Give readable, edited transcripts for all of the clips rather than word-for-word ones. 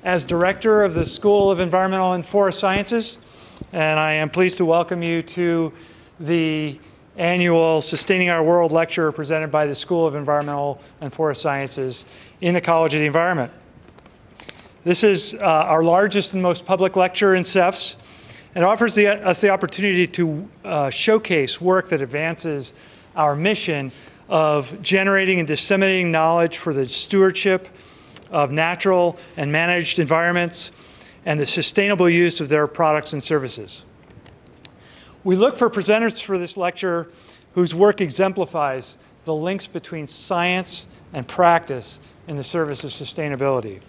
as Director of the School of Environmental and Forest Sciences, and I am pleased to welcome you to the annual Sustaining Our World lecture presented by the School of Environmental and Forest Sciences in the College of the Environment. This is our largest and most public lecture in CEFS, and offers us the opportunity to showcase work that advances our mission of generating and disseminating knowledge for the stewardship of natural and managed environments and the sustainable use of their products and services. We look for presenters for this lecture whose work exemplifies the links between science and practice in the service of sustainability.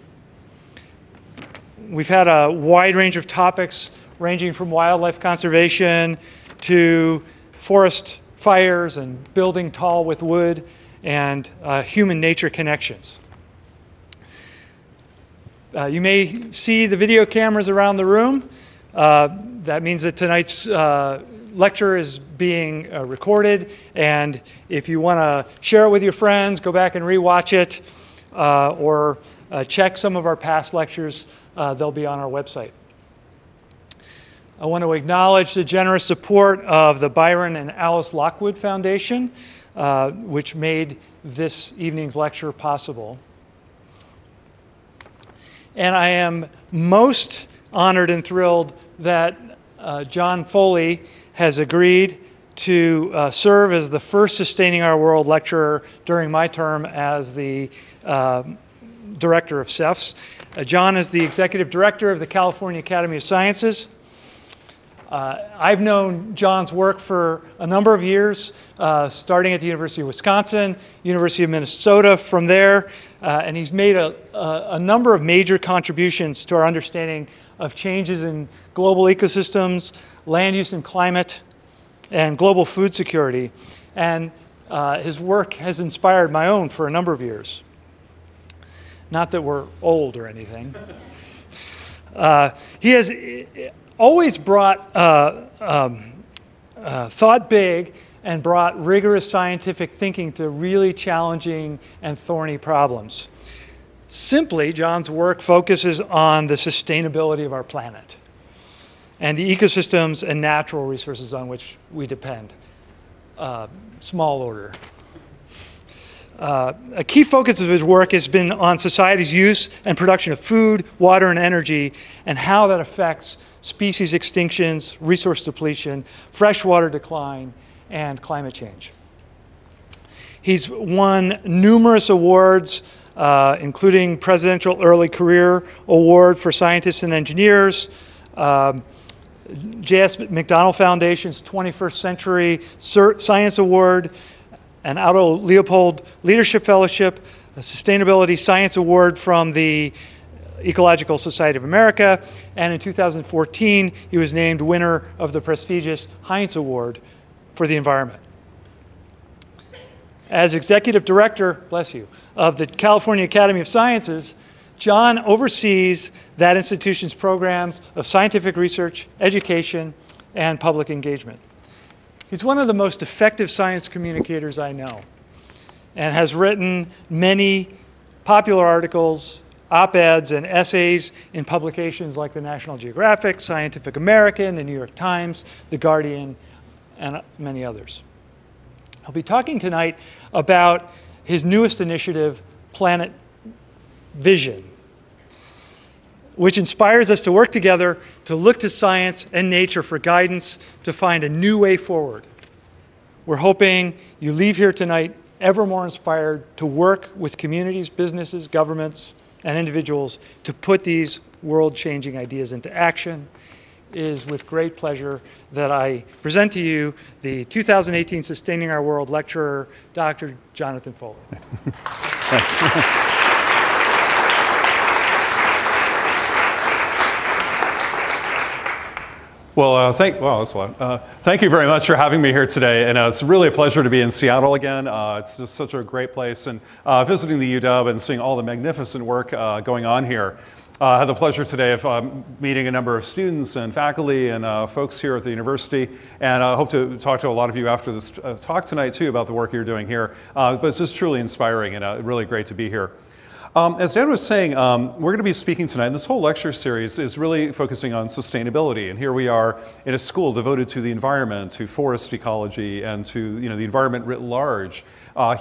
We've had a wide range of topics ranging from wildlife conservation to forest fires and building tall with wood and human-nature connections. You may see the video cameras around the room. That means that tonight's lecture is being recorded, and if you want to share it with your friends, go back and re-watch it, or check some of our past lectures. They'll be on our website. I want to acknowledge the generous support of the Byron and Alice Lockwood Foundation, which made this evening's lecture possible. And I am most honored and thrilled that John Foley has agreed to serve as the first Sustaining Our World lecturer during my term as the director of CEFS. John is the executive director of the California Academy of Sciences. I've known John's work for a number of years, starting at the University of Wisconsin, University of Minnesota from there, and he's made a number of major contributions to our understanding of changes in global ecosystems, land use and climate, and global food security. And his work has inspired my own for a number of years. Not that we're old or anything. He has always brought thought big and brought rigorous scientific thinking to really challenging and thorny problems. Simply, John's work focuses on the sustainability of our planet and the ecosystems and natural resources on which we depend. Small order. A key focus of his work has been on society's use and production of food, water, and energy, and how that affects species extinctions, resource depletion, freshwater decline, and climate change. He's won numerous awards, including Presidential Early Career Award for Scientists and Engineers, J.S. McDonnell Foundation's 21st Century Science Award, an Otto Leopold Leadership Fellowship, a Sustainability Science Award from the Ecological Society of America, and in 2014, he was named winner of the prestigious Heinz Award for the environment. As executive director, bless you, of the California Academy of Sciences, John oversees that institution's programs of scientific research, education, and public engagement. He's one of the most effective science communicators I know, and has written many popular articles, op-eds, and essays in publications like the National Geographic, Scientific American, the New York Times, The Guardian, and many others. He'll be talking tonight about his newest initiative, PlanetVision, which inspires us to work together to look to science and nature for guidance to find a new way forward. We're hoping you leave here tonight ever more inspired to work with communities, businesses, governments, and individuals to put these world-changing ideas into action. It is with great pleasure that I present to you the 2018 Sustaining Our World lecturer, Dr. Jonathan Foley. Thanks. Well, thank you very much for having me here today, and it's really a pleasure to be in Seattle again. It's just such a great place, and visiting the UW and seeing all the magnificent work going on here. I had the pleasure today of meeting a number of students and faculty and folks here at the university, and I hope to talk to a lot of you after this talk tonight too about the work you're doing here. But it's just truly inspiring and really great to be here. As Dan was saying, we're going to be speaking tonight, and this whole lecture series is really focusing on sustainability. And here we are in a school devoted to the environment, to forest ecology, and to the environment writ large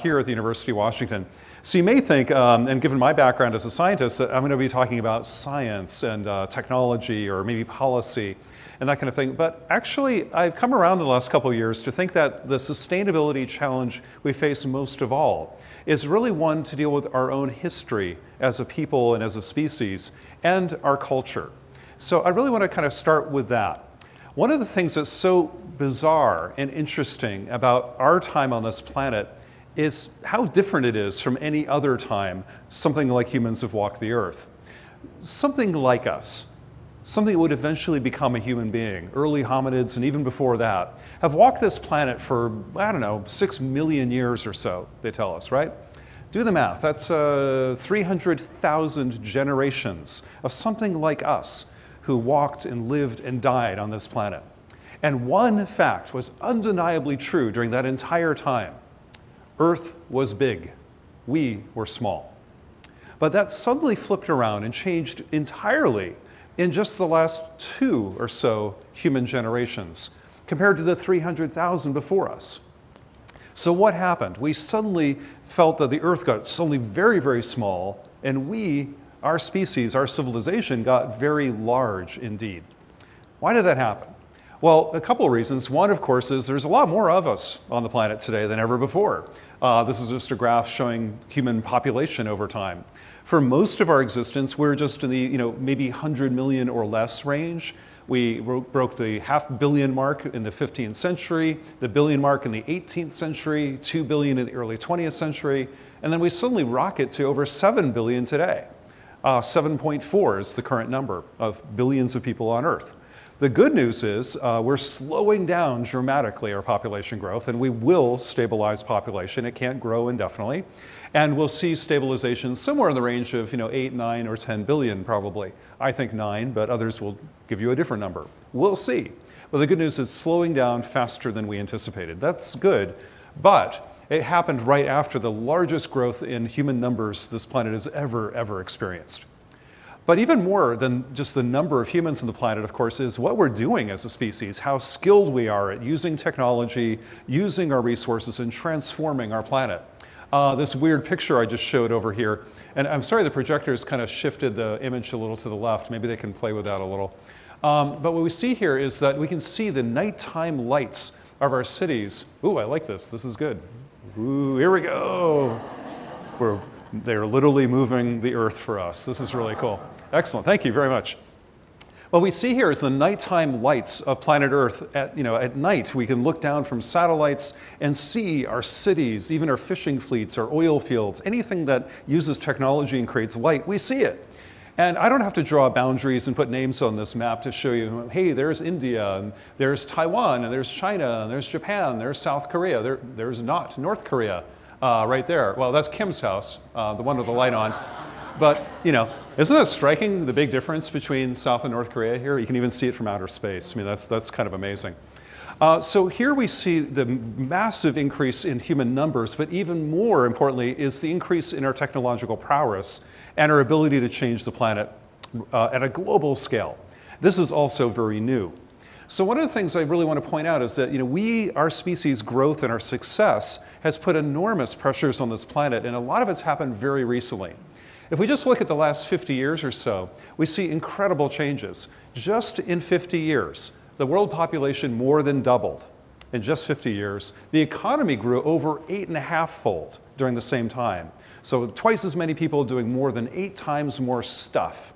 here at the University of Washington. So you may think, and given my background as a scientist, that I'm going to be talking about science and technology or maybe policy and that kind of thing. But actually, I've come around in the last couple of years to think that the sustainability challenge we face most of all is really one to deal with our own history as a people and as a species and our culture. So I really want to kind of start with that. One of the things that's so bizarre and interesting about our time on this planet is how different it is from any other time something like humans have walked the earth. Something like us, something that would eventually become a human being, early hominids and even before that, have walked this planet for, I don't know, 6 million years or so, they tell us, right? Do the math. That's 300,000 generations of something like us who walked and lived and died on this planet. And one fact was undeniably true during that entire time. Earth was big. We were small. But that suddenly flipped around and changed entirely in just the last 2 or so human generations, compared to the 300,000 before us. So what happened? We suddenly felt that the Earth got suddenly very, very small, and we, our species, our civilization, got very large indeed. Why did that happen? Well, a couple of reasons. One, of course, is there's a lot more of us on the planet today than ever before. This is just a graph showing human population over time. For most of our existence, we're just in the maybe 100 million or less range. We broke the 500 million mark in the 15th century, the billion mark in the 18th century, 2 billion in the early 20th century, and then we suddenly rocket to over 7 billion today. 7.4 is the current number of billions of people on Earth. The good news is we're slowing down dramatically our population growth, and we will stabilize population. It can't grow indefinitely. And we'll see stabilization somewhere in the range of 8, 9, or 10 billion probably. I think 9, but others will give you a different number. We'll see. But the good news is slowing down faster than we anticipated. That's good, but it happened right after the largest growth in human numbers this planet has ever experienced. But even more than just the number of humans on the planet, of course, is what we're doing as a species, how skilled we are at using technology, using our resources, and transforming our planet. This weird picture I just showed over here, and I'm sorry the projector's kind of shifted the image a little to the left. Maybe they can play with that a little. But what we see here is that we can see the nighttime lights of our cities. Ooh, I like this. This is good. Ooh, here we go. They're literally moving the Earth for us. This is really cool. Excellent. Thank you very much. What we see here is the nighttime lights of planet Earth. At night, we can look down from satellites and see our cities, even our fishing fleets, our oil fields, anything that uses technology and creates light, we see it. And I don't have to draw boundaries and put names on this map to show you, hey, there's India, and there's Taiwan, and there's China, and there's Japan, there's South Korea, there's not North Korea. Right there. Well, that's Kim's house, the one with the light on. But, isn't that striking, the big difference between South and North Korea here? You can even see it from outer space. I mean, that's kind of amazing. So here we see the massive increase in human numbers, but even more importantly is the increase in our technological prowess and our ability to change the planet at a global scale. This is also very new. So one of the things I really want to point out is that our species' growth and our success has put enormous pressures on this planet, and a lot of it's happened very recently. If we just look at the last 50 years or so, we see incredible changes. Just in 50 years, the world population more than doubled. In just 50 years, the economy grew over 8.5-fold during the same time. So twice as many people doing more than 8 times more stuff.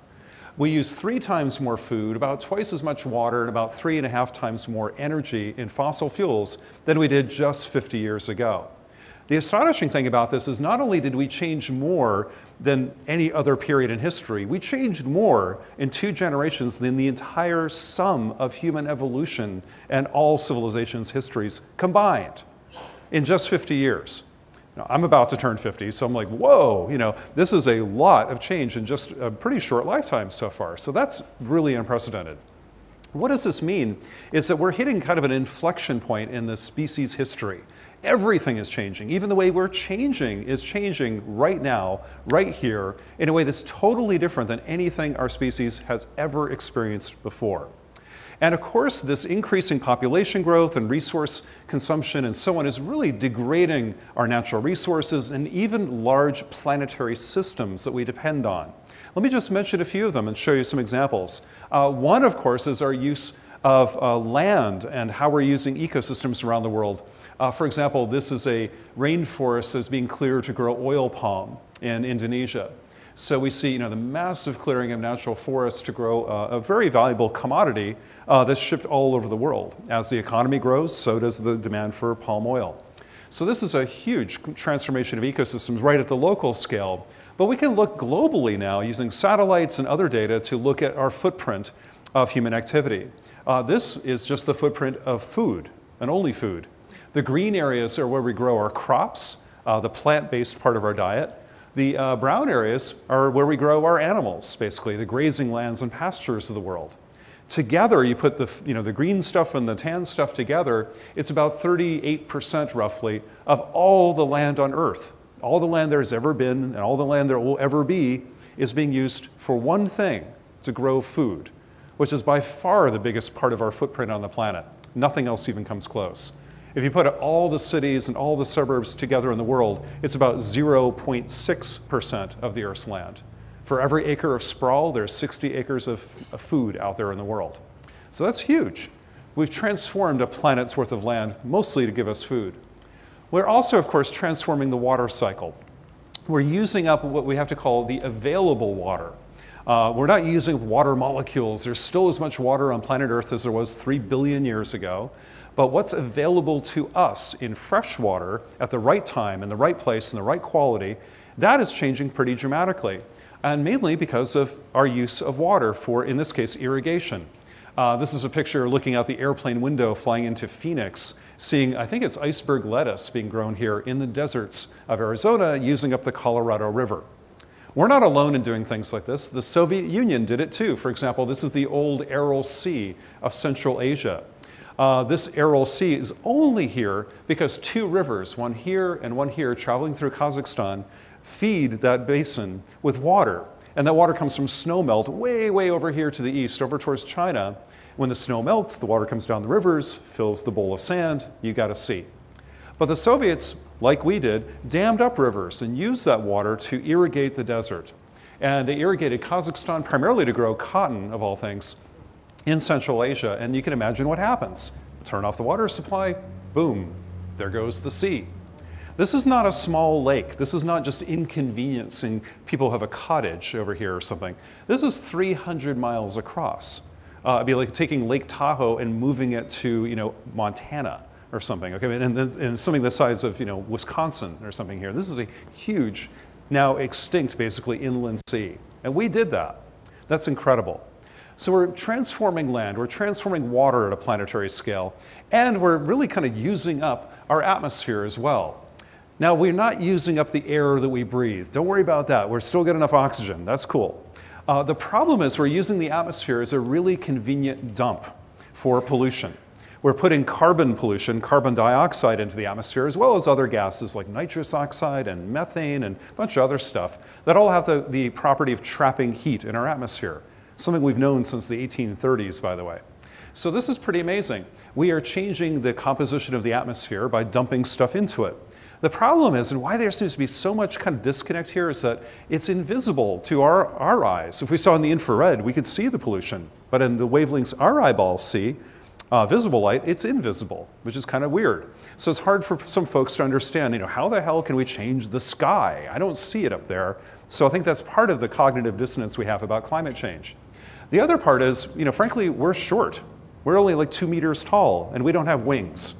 We use 3 times more food, about twice as much water, and about 3.5 times more energy in fossil fuels than we did just 50 years ago. The astonishing thing about this is not only did we change more than any other period in history, we changed more in 2 generations than the entire sum of human evolution and all civilizations' histories combined in just 50 years. Now, I'm about to turn 50, so I'm like, whoa, this is a lot of change in just a pretty short lifetime so far. So that's really unprecedented. What does this mean? Is that we're hitting kind of an inflection point in the species history. Everything is changing. Even the way we're changing is changing right now, right here, in a way that's totally different than anything our species has ever experienced before. And of course, this increasing population growth and resource consumption and so on is really degrading our natural resources and even large planetary systems that we depend on. Let me just mention a few of them and show you some examples. One, of course, is our use of land and how we're using ecosystems around the world. For example, this is a rainforest that's being cleared to grow oil palm in Indonesia. So we see, the massive clearing of natural forests to grow a very valuable commodity that's shipped all over the world. As the economy grows, so does the demand for palm oil. So this is a huge transformation of ecosystems right at the local scale. But we can look globally now using satellites and other data to look at our footprint of human activity. This is just the footprint of food, and only food. The green areas are where we grow our crops, the plant-based part of our diet. The brown areas are where we grow our animals, basically, the grazing lands and pastures of the world. Together, you put the green stuff and the tan stuff together, it's about 38% roughly of all the land on Earth. All the land there's ever been and all the land there will ever be is being used for one thing, to grow food, which is by far the biggest part of our footprint on the planet. Nothing else even comes close. If you put all the cities and all the suburbs together in the world, it's about 0.6% of the Earth's land. For every acre of sprawl, there's 60 acres of food out there in the world. So that's huge. We've transformed a planet's worth of land, mostly to give us food. We're also, of course, transforming the water cycle. We're using up what we have to call the available water. We're not using water molecules. There's still as much water on planet Earth as there was 3 billion years ago. But what's available to us in fresh water at the right time, in the right place, in the right quality, that is changing pretty dramatically. And mainly because of our use of water for, in this case, irrigation. This is a picture looking out the airplane window flying into Phoenix, seeing, I think it's iceberg lettuce being grown here in the deserts of Arizona using up the Colorado River. We're not alone in doing things like this. The Soviet Union did it too. For example, this is the old Aral Sea of Central Asia. This Aral Sea is only here because two rivers, one here and one here, traveling through Kazakhstan, feed that basin with water. And that water comes from snowmelt way, way over here to the east, over towards China. When the snow melts, the water comes down the rivers, fills the bowl of sand, you got a sea. But the Soviets, like we did, dammed up rivers and used that water to irrigate the desert. And they irrigated Kazakhstan primarily to grow cotton, of all things, in Central Asia. And you can imagine what happens. Turn off the water supply, boom, there goes the sea. This is not a small lake. This is not just inconveniencing people who have a cottage over here or something. This is 300 miles across. It'd be like taking Lake Tahoe and moving it to, Montana or something. Okay, and something the size of, Wisconsin or something here. This is a huge, now extinct, basically, inland sea. And we did that. That's incredible. So we're transforming land, we're transforming water at a planetary scale, and we're really kind of using up our atmosphere as well. Now, we're not using up the air that we breathe. Don't worry about that. We're still getting enough oxygen. That's cool. The problem is we're using the atmosphere as a really convenient dump for pollution. We're putting carbon pollution, carbon dioxide, into the atmosphere, as well as other gases like nitrous oxide and methane and a bunch of other stuff that all have the property of trapping heat in our atmosphere, something we've known since the 1830s, by the way. So this is pretty amazing. We are changing the composition of the atmosphere by dumping stuff into it. The problem is, and why there seems to be so much kind of disconnect here, is that it's invisible to our eyes. If we saw in the infrared, we could see the pollution. But in the wavelengths our eyeballs see, visible light, it's invisible, which is kind of weird. So it's hard for some folks to understand, how the hell can we change the sky? I don't see it up there. So I think that's part of the cognitive dissonance we have about climate change. The other part is, frankly, we're short. We're only like 2 meters tall, and we don't have wings.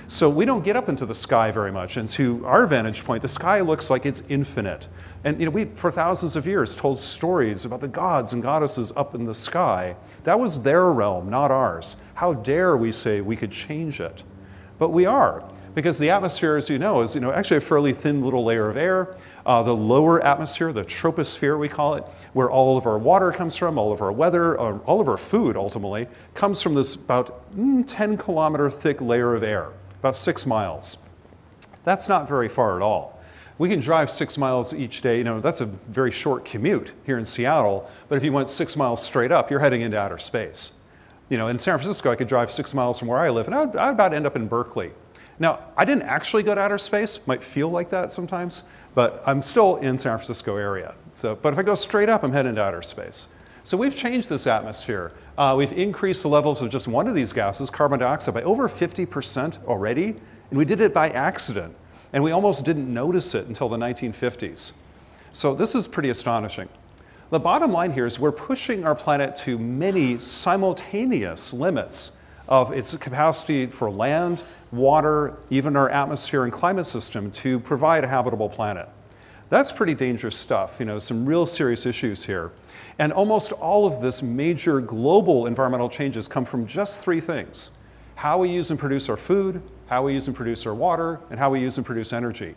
So we don't get up into the sky very much. And to our vantage point, the sky looks like it's infinite. And we, for thousands of years, told stories about the gods and goddesses up in the sky. That was their realm, not ours. How dare we say we could change it? But we are. because the atmosphere, as you know, is actually a fairly thin little layer of air. The lower atmosphere, the troposphere we call it, where all of our water comes from, all of our weather, all of our food ultimately, comes from this about 10-kilometer thick layer of air, about 6 miles. That's not very far at all. We can drive 6 miles each day. That's a very short commute here in Seattle, but if you went 6 miles straight up, you're heading into outer space. In San Francisco, I could drive 6 miles from where I live, and I'd about end up in Berkeley. Now, I didn't actually go to outer space. Might feel like that sometimes, but I'm still in San Francisco area. But if I go straight up, I'm heading to outer space. So we've changed this atmosphere. We've increased the levels of just one of these gases, carbon dioxide, by over 50% already, and we did it by accident. And we almost didn't notice it until the 1950s. So this is pretty astonishing. The bottom line here is we're pushing our planet to many simultaneous limits of its capacity for land, water, even our atmosphere and climate system to provide a habitable planet. That's pretty dangerous stuff, some real serious issues here. And almost all of this major global environmental changes come from just 3 things: how we use and produce our food, how we use and produce our water, and how we use and produce energy.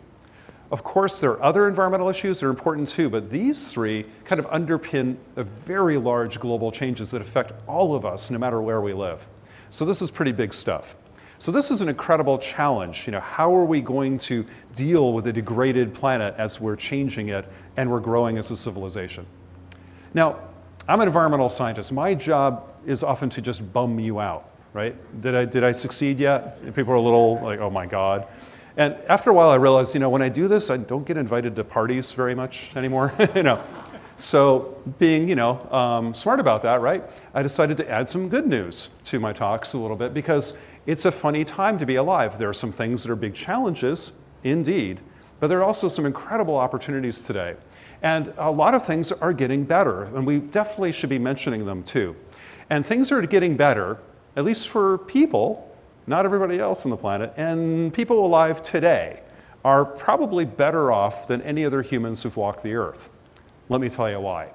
Of course, there are other environmental issues that are important too, but these 3 kind of underpin the very large global changes that affect all of us, no matter where we live. So this is pretty big stuff. So this is an incredible challenge. How are we going to deal with a degraded planet as we're changing it and we're growing as a civilization? Now, I'm an environmental scientist. My job is often to just bum you out, right? Did I succeed yet? And people are a little like, oh my God. And after a while, I realized, when I do this, I don't get invited to parties very much anymore. So being, smart about that, right? I decided to add some good news to my talks a little bit because it's a funny time to be alive. There are some things that are big challenges, indeed, but there are also some incredible opportunities today. And a lot of things are getting better, and we definitely should be mentioning them too. And things are getting better, at least for people, not everybody else on the planet, and people alive today are probably better off than any other humans who've walked the earth. Let me tell you why.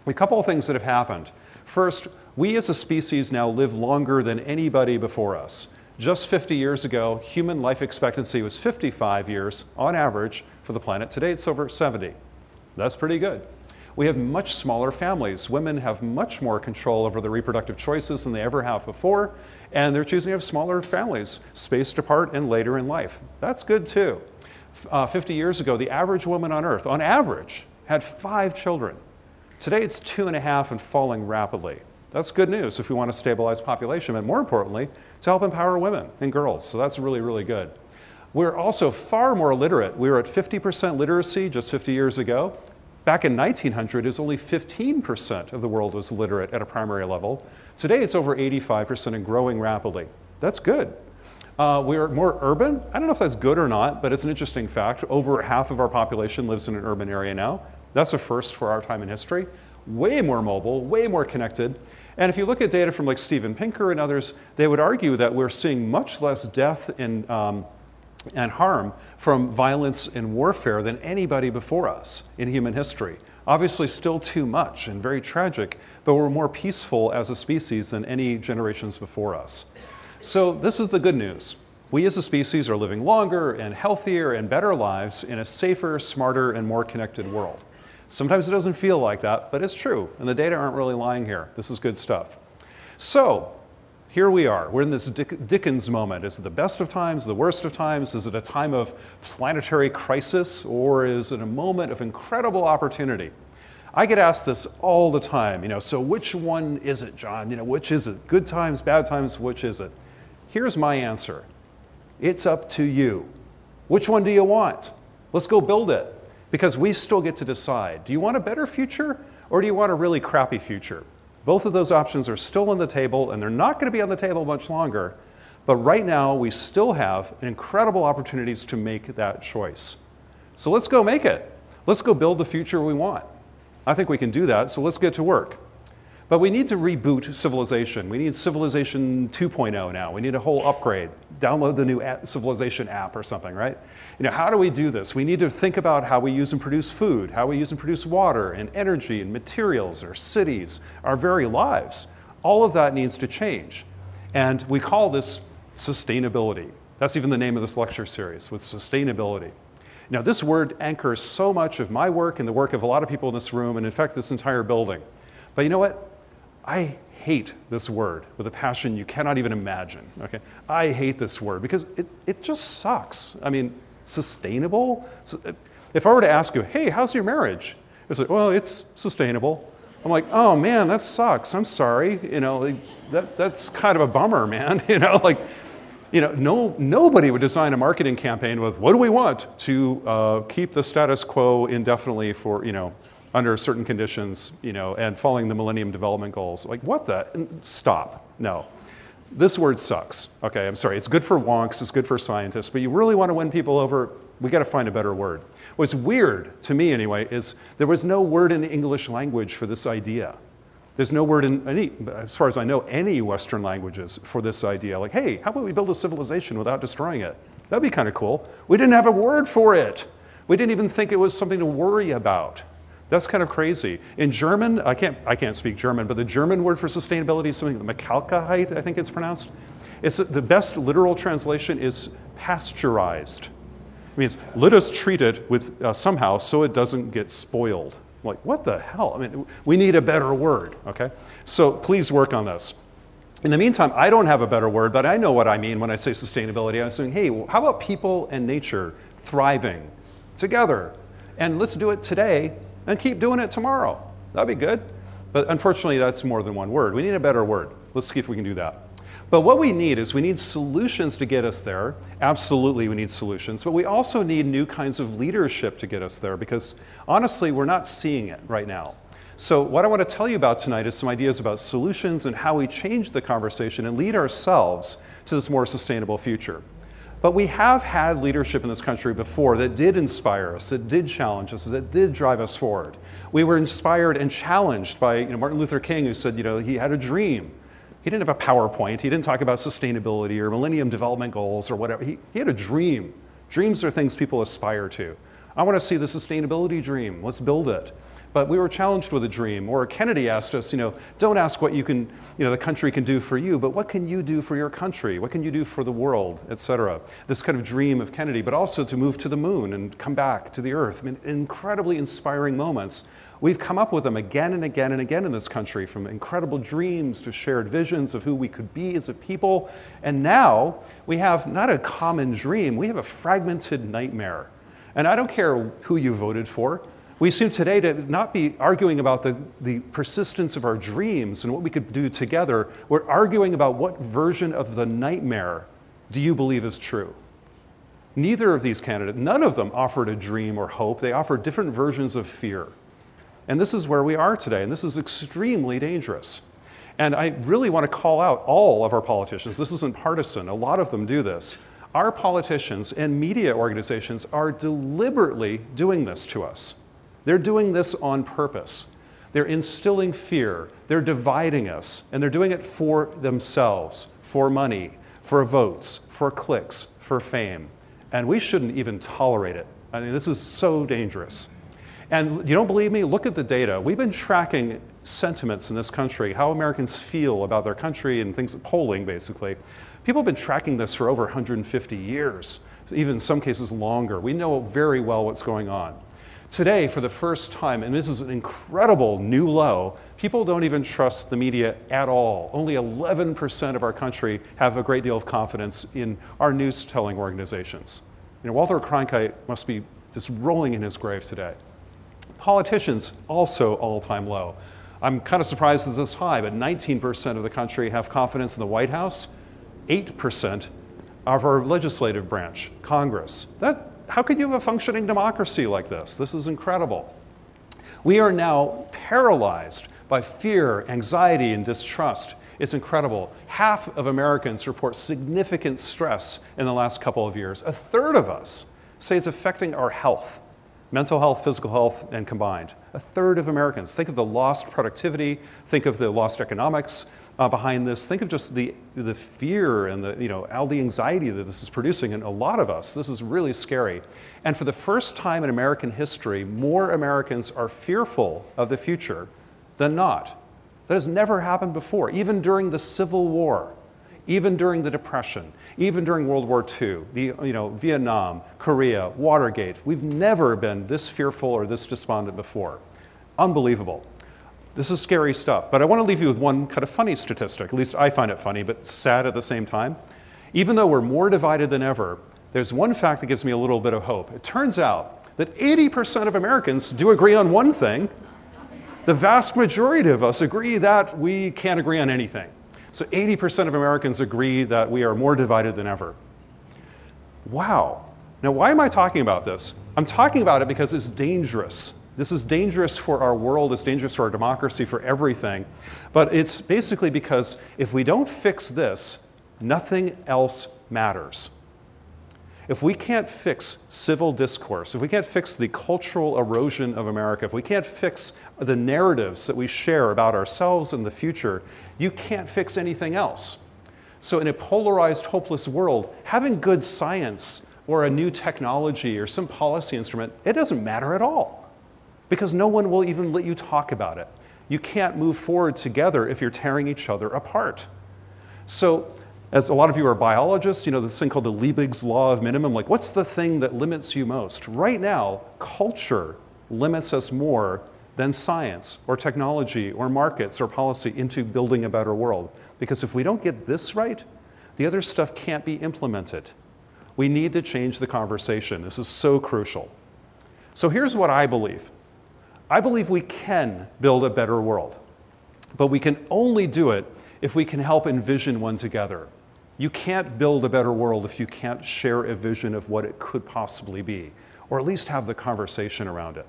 A couple of things that have happened. First, we as a species now live longer than anybody before us. Just 50 years ago, human life expectancy was 55 years on average for the planet. Today it's over 70. That's pretty good. We have much smaller families. Women have much more control over their reproductive choices than they ever have before, and they're choosing to have smaller families, spaced apart and later in life. That's good too. 50 years ago, the average woman on Earth, on average, had 5 children. Today it's 2.5 and falling rapidly. That's good news if we want to stabilize population, but more importantly, to help empower women and girls. So that's really, really good. We're also far more literate. We were at 50% literacy just 50 years ago. Back in 1900, it was only 15% of the world was literate at a primary level. Today, it's over 85% and growing rapidly. That's good. We're more urban. I don't know if that's good or not, but it's an interesting fact. Over half of our population lives in an urban area now. That's a first for our time in history. Way more mobile, way more connected. And if you look at data from like Steven Pinker and others, they would argue that we're seeing much less death and harm from violence and warfare than anybody before us in human history. Obviously still too much and very tragic, but we're more peaceful as a species than any generations before us. So this is the good news. We as a species are living longer and healthier and better lives in a safer, smarter, and more connected world. Sometimes it doesn't feel like that, but it's true, and the data aren't really lying here. This is good stuff. So, here we are. We're in this Dickens moment. Is it the best of times, the worst of times? Is it a time of planetary crisis, or is it a moment of incredible opportunity? I get asked this all the time, so which one is it, John? Which is it? Good times, bad times, which is it? Here's my answer. It's up to you. Which one do you want? Let's go build it, because we still get to decide. Do you want a better future, or do you want a really crappy future? Both of those options are still on the table, and they're not going to be on the table much longer. But right now, we still have incredible opportunities to make that choice. So let's go make it. Let's go build the future we want. I think we can do that, so let's get to work. But we need to reboot civilization. We need Civilization 2.0 now. We need a whole upgrade. Download the new Civilization app or something, right? How do we do this? We need to think about how we use and produce food, how we use and produce water and energy and materials, our cities, our very lives. All of that needs to change. And we call this sustainability. That's even the name of this lecture series, with sustainability. Now, this word anchors so much of my work and the work of a lot of people in this room, and in fact, this entire building. But you know what? I hate this word with a passion you cannot even imagine, okay? I hate this word because it just sucks. I mean, sustainable? If I were to ask you, hey, how's your marriage? It's like, well, it's sustainable. I'm like, oh man, that sucks. I'm sorry. You know, that's kind of a bummer, man. You know, like, you know, nobody would design a marketing campaign with, what do we want to keep the status quo indefinitely for, you know, under certain conditions, you know, and following the Millennium Development Goals. Like, what the? Stop. No. This word sucks. Okay, I'm sorry. It's good for wonks, it's good for scientists, but you really want to win people over, we got to find a better word. What's weird, to me anyway, is there was no word in the English language for this idea. There's no word in any, as far as I know, any Western languages for this idea. Like, hey, how about we build a civilization without destroying it? That'd be kind of cool. We didn't have a word for it. We didn't even think it was something to worry about. That's kind of crazy. In German, I can't speak German, but the German word for sustainability is something like Machalkheit, I think it's pronounced. It's the best literal translation is pasteurized. It means let us treat it with somehow so it doesn't get spoiled. Like, what the hell? I mean, we need a better word, okay? So please work on this. In the meantime, I don't have a better word, but I know what I mean when I say sustainability. I'm saying, hey, how about people and nature thriving together? And let's do it today and keep doing it tomorrow. That'd be good. But unfortunately, that's more than one word. We need a better word. Let's see if we can do that. But what we need is we need solutions to get us there. Absolutely, we need solutions. But we also need new kinds of leadership to get us there because honestly, we're not seeing it right now. So what I want to tell you about tonight is some ideas about solutions and how we change the conversation and lead ourselves to this more sustainable future. But we have had leadership in this country before that did inspire us, that did challenge us, that did drive us forward. We were inspired and challenged by Martin Luther King, who said he had a dream. He didn't have a PowerPoint. He didn't talk about sustainability or Millennium Development Goals or whatever. He had a dream. Dreams are things people aspire to. I want to see the sustainability dream. Let's build it. But we were challenged with a dream. Or Kennedy asked us, don't ask what the country can do for you, but what can you do for your country? What can you do for the world, et cetera? This kind of dream of Kennedy, but also to move to the moon and come back to the Earth. I mean, incredibly inspiring moments. We've come up with them again and again and again in this country, from incredible dreams to shared visions of who we could be as a people. And now we have not a common dream, we have a fragmented nightmare. And I don't care who you voted for. We seem today to not be arguing about the persistence of our dreams and what we could do together. We're arguing about what version of the nightmare do you believe is true. Neither of these candidates, none of them offered a dream or hope. They offered different versions of fear. And this is where we are today, and this is extremely dangerous. And I really want to call out all of our politicians. This isn't partisan. A lot of them do this. Our politicians and media organizations are deliberately doing this to us. They're doing this on purpose. They're instilling fear. They're dividing us. And they're doing it for themselves, for money, for votes, for clicks, for fame. And we shouldn't even tolerate it. I mean, this is so dangerous. And you don't believe me? Look at the data. We've been tracking sentiments in this country, how Americans feel about their country and things, polling basically. People have been tracking this for over 150 years, even in some cases longer. We know very well what's going on. Today, for the first time, and this is an incredible new low, people don't even trust the media at all. Only 11% of our country have a great deal of confidence in our news-telling organizations. Walter Cronkite must be just rolling in his grave today. Politicians, also all-time low. I'm kind of surprised it's this high, but 19% of the country have confidence in the White House, 8% of our legislative branch, Congress. How could you have a functioning democracy like this? This is incredible. We are now paralyzed by fear, anxiety, and distrust. It's incredible. Half of Americans report significant stress in the last couple of years. A third of us say it's affecting our health. Mental health, physical health, and combined. A third of Americans. Think of the lost productivity, think of the lost economics behind this, think of just the fear and all the anxiety that this is producing in a lot of us. This is really scary. And for the first time in American history, more Americans are fearful of the future than not. That has never happened before, even during the Civil War. even during the Depression, even during World War II, Vietnam, Korea, Watergate. We've never been this fearful or this despondent before. Unbelievable. This is scary stuff, but I want to leave you with one kind of funny statistic. At least I find it funny, but sad at the same time. Even though we're more divided than ever, there's one fact that gives me a little bit of hope. It turns out that 80% of Americans do agree on one thing. The vast majority of us agree that we can't agree on anything. So 80% of Americans agree that we are more divided than ever. Wow. Now, why am I talking about this? I'm talking about it because it's dangerous. This is dangerous for our world, it's dangerous for our democracy, for everything. But it's basically because if we don't fix this, nothing else matters. If we can't fix civil discourse, if we can't fix the cultural erosion of America, if we can't fix the narratives that we share about ourselves and the future, you can't fix anything else. So in a polarized, hopeless world, having good science or a new technology or some policy instrument, it doesn't matter at all. Because no one will even let you talk about it. You can't move forward together if you're tearing each other apart. So, as a lot of you are biologists, you know this thing called the Liebig's Law of Minimum. Like, what's the thing that limits you most? Right now, culture limits us more than science or technology or markets or policy into building a better world. Because if we don't get this right, the other stuff can't be implemented. We need to change the conversation. This is so crucial. So here's what I believe. I believe we can build a better world, but we can only do it if we can help envision one together. You can't build a better world if you can't share a vision of what it could possibly be, or at least have the conversation around it.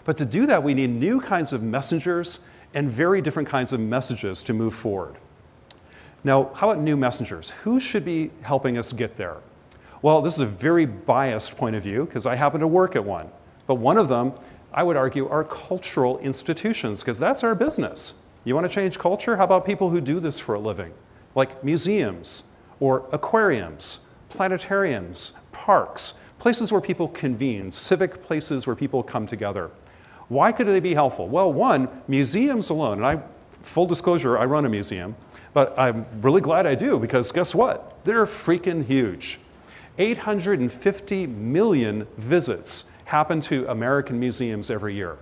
But to do that, we need new kinds of messengers and very different kinds of messages to move forward. Now, how about new messengers? Who should be helping us get there? Well, this is a very biased point of view because I happen to work at one. But one of them, I would argue, are cultural institutions, because that's our business. You want to change culture? How about people who do this for a living? Like museums, or aquariums, planetariums, parks, places where people convene, civic places where people come together. Why could they be helpful? Well, one, museums alone, and full disclosure, I run a museum, but I'm really glad I do, because guess what? They're freaking huge. 850 million visits happen to American museums every year.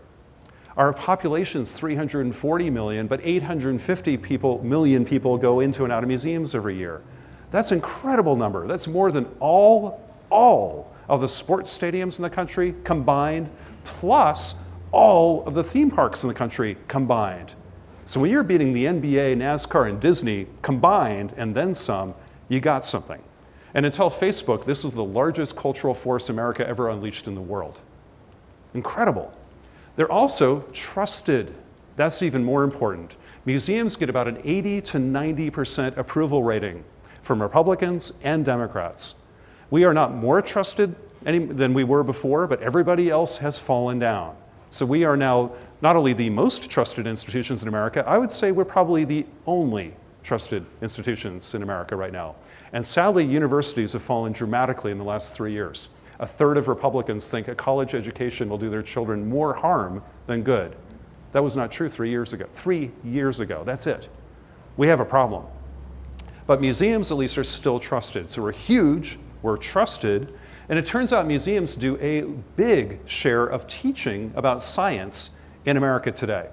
Our population's 340 million, but 850 million people go into and out of museums every year. That's an incredible number. That's more than all of the sports stadiums in the country combined, plus all of the theme parks in the country combined. So when you're beating the NBA, NASCAR, and Disney combined, and then some, you got something. And until Facebook, this was the largest cultural force America ever unleashed in the world. Incredible. They're also trusted. That's even more important. Museums get about an 80 to 90% approval rating from Republicans and Democrats. We are not more trusted than we were before, but everybody else has fallen down. So we are now not only the most trusted institutions in America, I would say we're probably the only trusted institutions in America right now. And sadly, universities have fallen dramatically in the last 3 years. A third of Republicans think a college education will do their children more harm than good. That was not true 3 years ago. 3 years ago, that's it. We have a problem. But museums, at least, are still trusted. So we're huge, we're trusted, and it turns out museums do a big share of teaching about science in America today.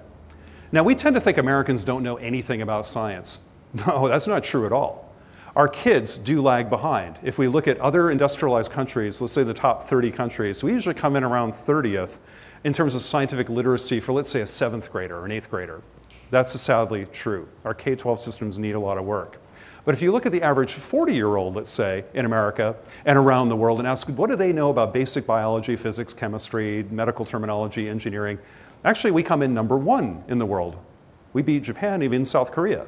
Now, we tend to think Americans don't know anything about science. No, that's not true at all. Our kids do lag behind. If we look at other industrialized countries, let's say the top 30 countries, we usually come in around 30th in terms of scientific literacy for, let's say, a 7th grader or an 8th grader. That's sadly true. Our K-12 systems need a lot of work. But if you look at the average 40-year-old, let's say, in America and around the world and ask, what do they know about basic biology, physics, chemistry, medical terminology, engineering? Actually, we come in #1 in the world. We beat Japan, even South Korea.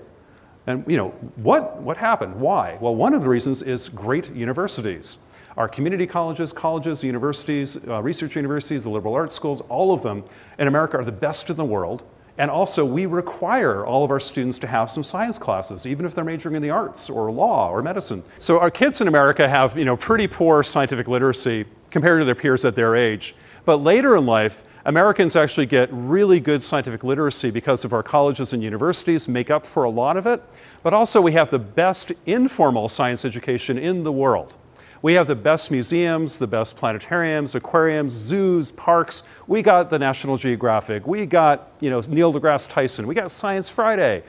And you know, what happened? Why? Well, one of the reasons is great universities. Our community colleges, universities, research universities, the liberal arts schools, all of them in America are the best in the world. And also, we require all of our students to have some science classes, even if they're majoring in the arts or law or medicine. So our kids in America have pretty poor scientific literacy compared to their peers at their age. But later in life, Americans actually get really good scientific literacy because of our colleges and universities make up for a lot of it. But also we have the best informal science education in the world. We have the best museums, the best planetariums, aquariums, zoos, parks. We got the National Geographic. We got, Neil deGrasse Tyson. We got Science Friday.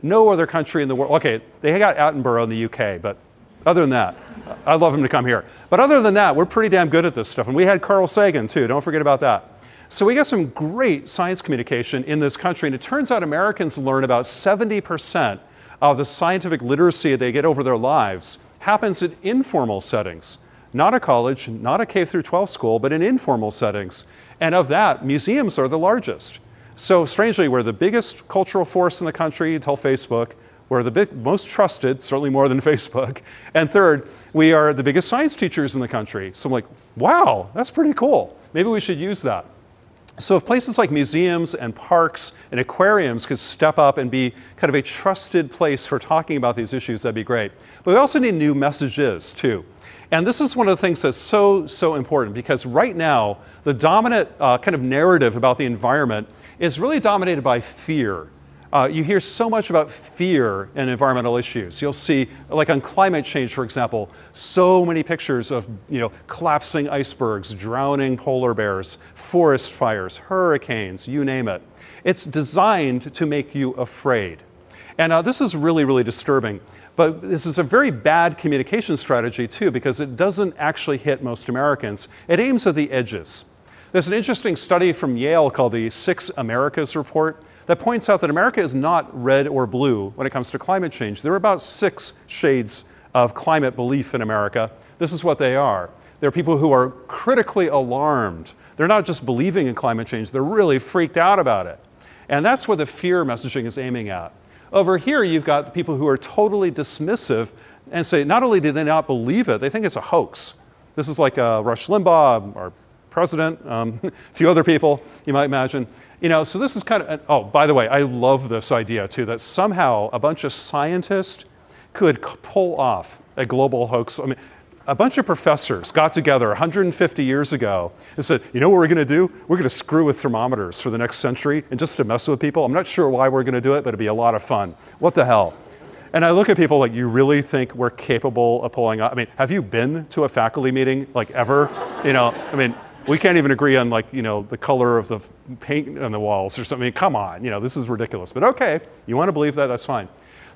No other country in the world. Okay, they got Attenborough in the UK, but other than that, I'd love him to come here. But other than that, we're pretty damn good at this stuff. And we had Carl Sagan too. Don't forget about that. So we got some great science communication in this country. And it turns out Americans learn about 70% of the scientific literacy they get over their lives happens in informal settings. Not a college, not a K through 12 school, but in informal settings. And of that, museums are the largest. So strangely, we're the biggest cultural force in the country until Facebook. We're the most trusted, certainly more than Facebook. And third, we are the biggest science teachers in the country. So I'm like, wow, that's pretty cool. Maybe we should use that. So if places like museums and parks and aquariums could step up and be kind of a trusted place for talking about these issues, that'd be great. But we also need new messages too. And this is one of the things that's so important, because right now, the dominant kind of narrative about the environment is really dominated by fear. You hear so much about fear in environmental issues. You'll see, like on climate change, for example, so many pictures of collapsing icebergs, drowning polar bears, forest fires, hurricanes, you name it. It's designed to make you afraid. And this is really, really disturbing. But this is a very bad communication strategy too, because it doesn't actually hit most Americans. It aims at the edges. There's an interesting study from Yale called the 6 Americas Report that points out that America is not red or blue when it comes to climate change. There are about 6 shades of climate belief in America. This is what they are. There are people who are critically alarmed. They're not just believing in climate change, they're really freaked out about it. And that's what the fear messaging is aiming at. Over here, you've got the people who are totally dismissive and say, not only do they not believe it, they think it's a hoax. This is like Rush Limbaugh, our president, a few other people, you might imagine. So this is kind of, oh, by the way, I love this idea too, that somehow a bunch of scientists could pull off a global hoax. I mean, a bunch of professors got together 150 years ago and said, you know what we're going to do? We're going to screw with thermometers for the next century and just to mess with people. I'm not sure why we're going to do it, but it'd be a lot of fun. What the hell? And I look at people like, you really think we're capable of pulling off? I mean, have you been to a faculty meeting, like ever? I mean, we can't even agree on the color of the paint on the walls or something. I mean, come on, this is ridiculous. But okay, you want to believe that, that's fine.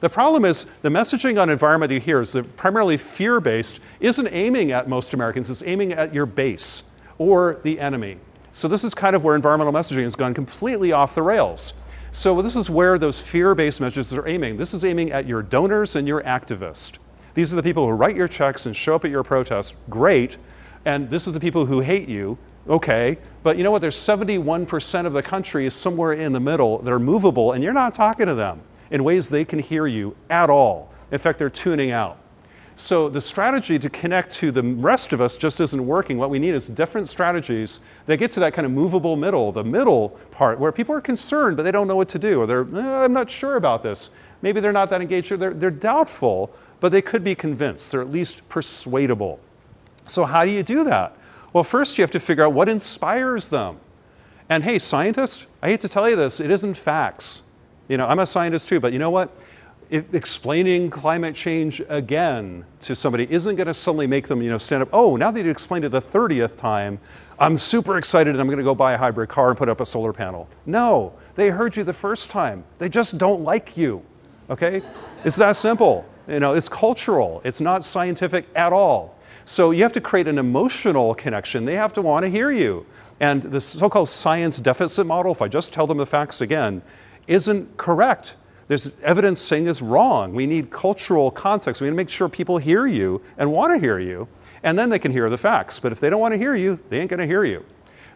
The problem is the messaging on environment you hear is that primarily fear-based isn't aiming at most Americans, it's aiming at your base or the enemy. So this is kind of where environmental messaging has gone completely off the rails. So this is where those fear-based messages are aiming. This is aiming at your donors and your activists. These are the people who write your checks and show up at your protests. Great. And this is the people who hate you. Okay. But you know what? There's 71% of the country is somewhere in the middle. They're movable, and you're not talking to them in ways they can hear you at all. In fact, they're tuning out. So the strategy to connect to the rest of us just isn't working. What we need is different strategies that get to that kind of movable middle, the middle part where people are concerned, but they don't know what to do. Or they're, I'm not sure about this. Maybe they're not that engaged, or they're doubtful, but they could be convinced. They're at least persuadable. So how do you do that? Well, first you have to figure out what inspires them. And hey, scientists, I hate to tell you this, it isn't facts. I'm a scientist too, but you know what? Explaining climate change again to somebody isn't going to suddenly make them, stand up. Oh, now that you explained it the 30th time, I'm super excited and I'm going to go buy a hybrid car and put up a solar panel. No, they heard you the first time. They just don't like you. Okay? It's that simple. It's cultural. It's not scientific at all. So you have to create an emotional connection. They have to want to hear you. And the so-called science deficit model, if I just tell them the facts again, isn't correct. There's evidence saying it's wrong. We need cultural context. We need to make sure people hear you and want to hear you, and then they can hear the facts. But if they don't want to hear you, they ain't going to hear you.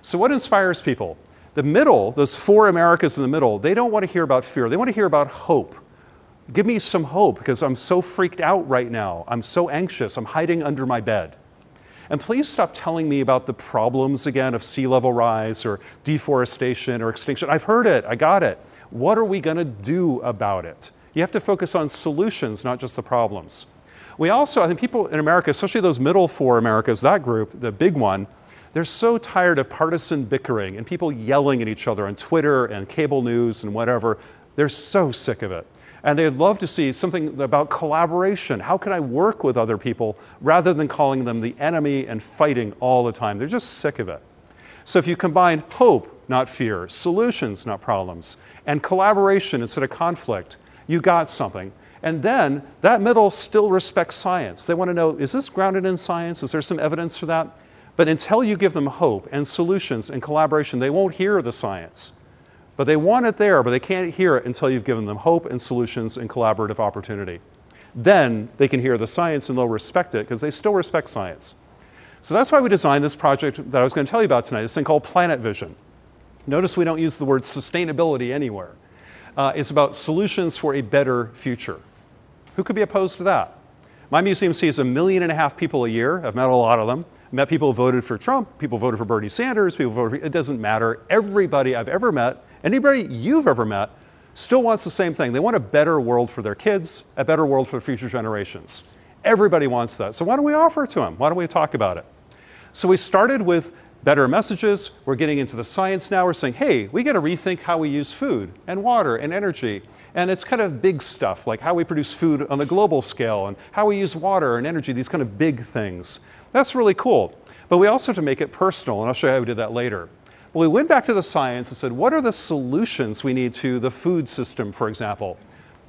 So what inspires people? The middle, those 4 Americas in the middle, they don't want to hear about fear. They want to hear about hope. Give me some hope, because I'm so freaked out right now. I'm so anxious. I'm hiding under my bed. And please stop telling me about the problems again of sea level rise or deforestation or extinction. I've heard it. I got it. What are we going to do about it? You have to focus on solutions, not just the problems. We also, I think people in America, especially those middle 4 Americas, that group, the big one, They're so tired of partisan bickering and people yelling at each other on Twitter and cable news and whatever. They're so sick of it. And they'd love to see something about collaboration. How can I work with other people rather than calling them the enemy and fighting all the time? They're just sick of it. So if you combine hope, not fear, solutions, not problems, and collaboration instead of conflict, you got something. And then that middle still respects science. They want to know, is this grounded in science? Is there some evidence for that? But until you give them hope and solutions and collaboration, they won't hear the science. But they want it there, but they can't hear it until you've given them hope and solutions and collaborative opportunity. Then they can hear the science and they'll respect it because they still respect science. So that's why we designed this project that I was going to tell you about tonight, this thing called PlanetVision. Notice we don't use the word sustainability anywhere. It's about solutions for a better future. Who could be opposed to that? My museum sees 1.5 million people a year. I've met a lot of them. I've met people who voted for Trump, people voted for Bernie Sanders, people voted for, it doesn't matter. Everybody I've ever met, anybody you've ever met, still wants the same thing. They want a better world for their kids, a better world for future generations. Everybody wants that. So why don't we offer it to them? Why don't we talk about it? So we started with better messages. We're getting into the science now. We're saying, hey, we got to rethink how we use food and water and energy. And it's kind of big stuff, like how we produce food on the global scale and how we use water and energy, these kind of big things. That's really cool. But we also have to make it personal, and I'll show you how we did that later. But we went back to the science and said, what are the solutions we need to the food system, for example?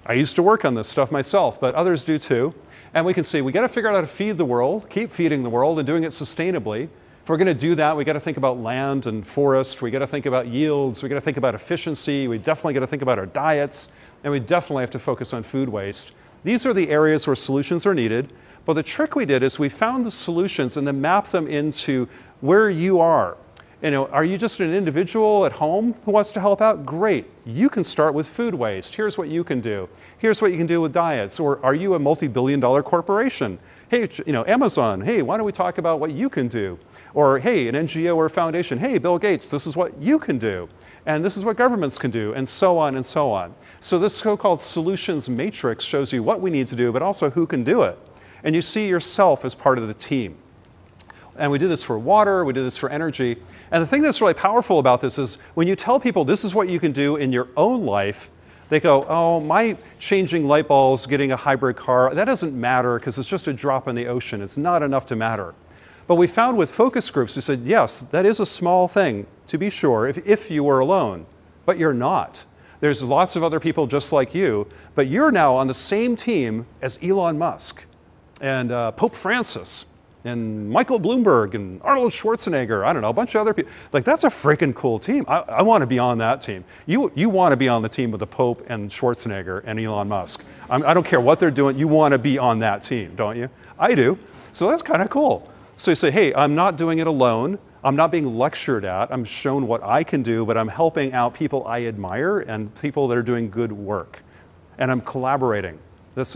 I used to work on this stuff myself, but others do too. And we can see we got to figure out how to feed the world, keep feeding the world, and doing it sustainably. If we're going to do that, we got to think about land and forest. We got to think about yields. We got to think about efficiency. We definitely got to think about our diets, and we definitely have to focus on food waste. These are the areas where solutions are needed. But the trick we did is we found the solutions and then mapped them into where you are. You know, are you just an individual at home who wants to help out? Great. You can start with food waste. Here's what you can do. Here's what you can do with diets. Or are you a multi-billion-dollar corporation? Hey, you know, Amazon, hey, why don't we talk about what you can do? Or hey, an NGO or a foundation, hey, Bill Gates, this is what you can do. And this is what governments can do, and so on and so on. So this so-called solutions matrix shows you what we need to do, but also who can do it. And you see yourself as part of the team. And we did this for water, we did this for energy. And the thing that's really powerful about this is when you tell people this is what you can do in your own life, they go, oh, my changing light bulbs, getting a hybrid car, that doesn't matter because it's just a drop in the ocean. It's not enough to matter. But we found with focus groups who said, yes, that is a small thing, to be sure, if you were alone, but you're not. There's lots of other people just like you, but you're now on the same team as Elon Musk and Pope Francis and Michael Bloomberg and Arnold Schwarzenegger, I don't know, a bunch of other people. Like, that's a freaking cool team. I want to be on that team. You want to be on the team with the Pope and Schwarzenegger and Elon Musk. I don't care what they're doing. You want to be on that team, don't you? I do. So that's kind of cool. So you say, hey, I'm not doing it alone. I'm not being lectured at. I'm shown what I can do, but I'm helping out people I admire and people that are doing good work. And I'm collaborating. That's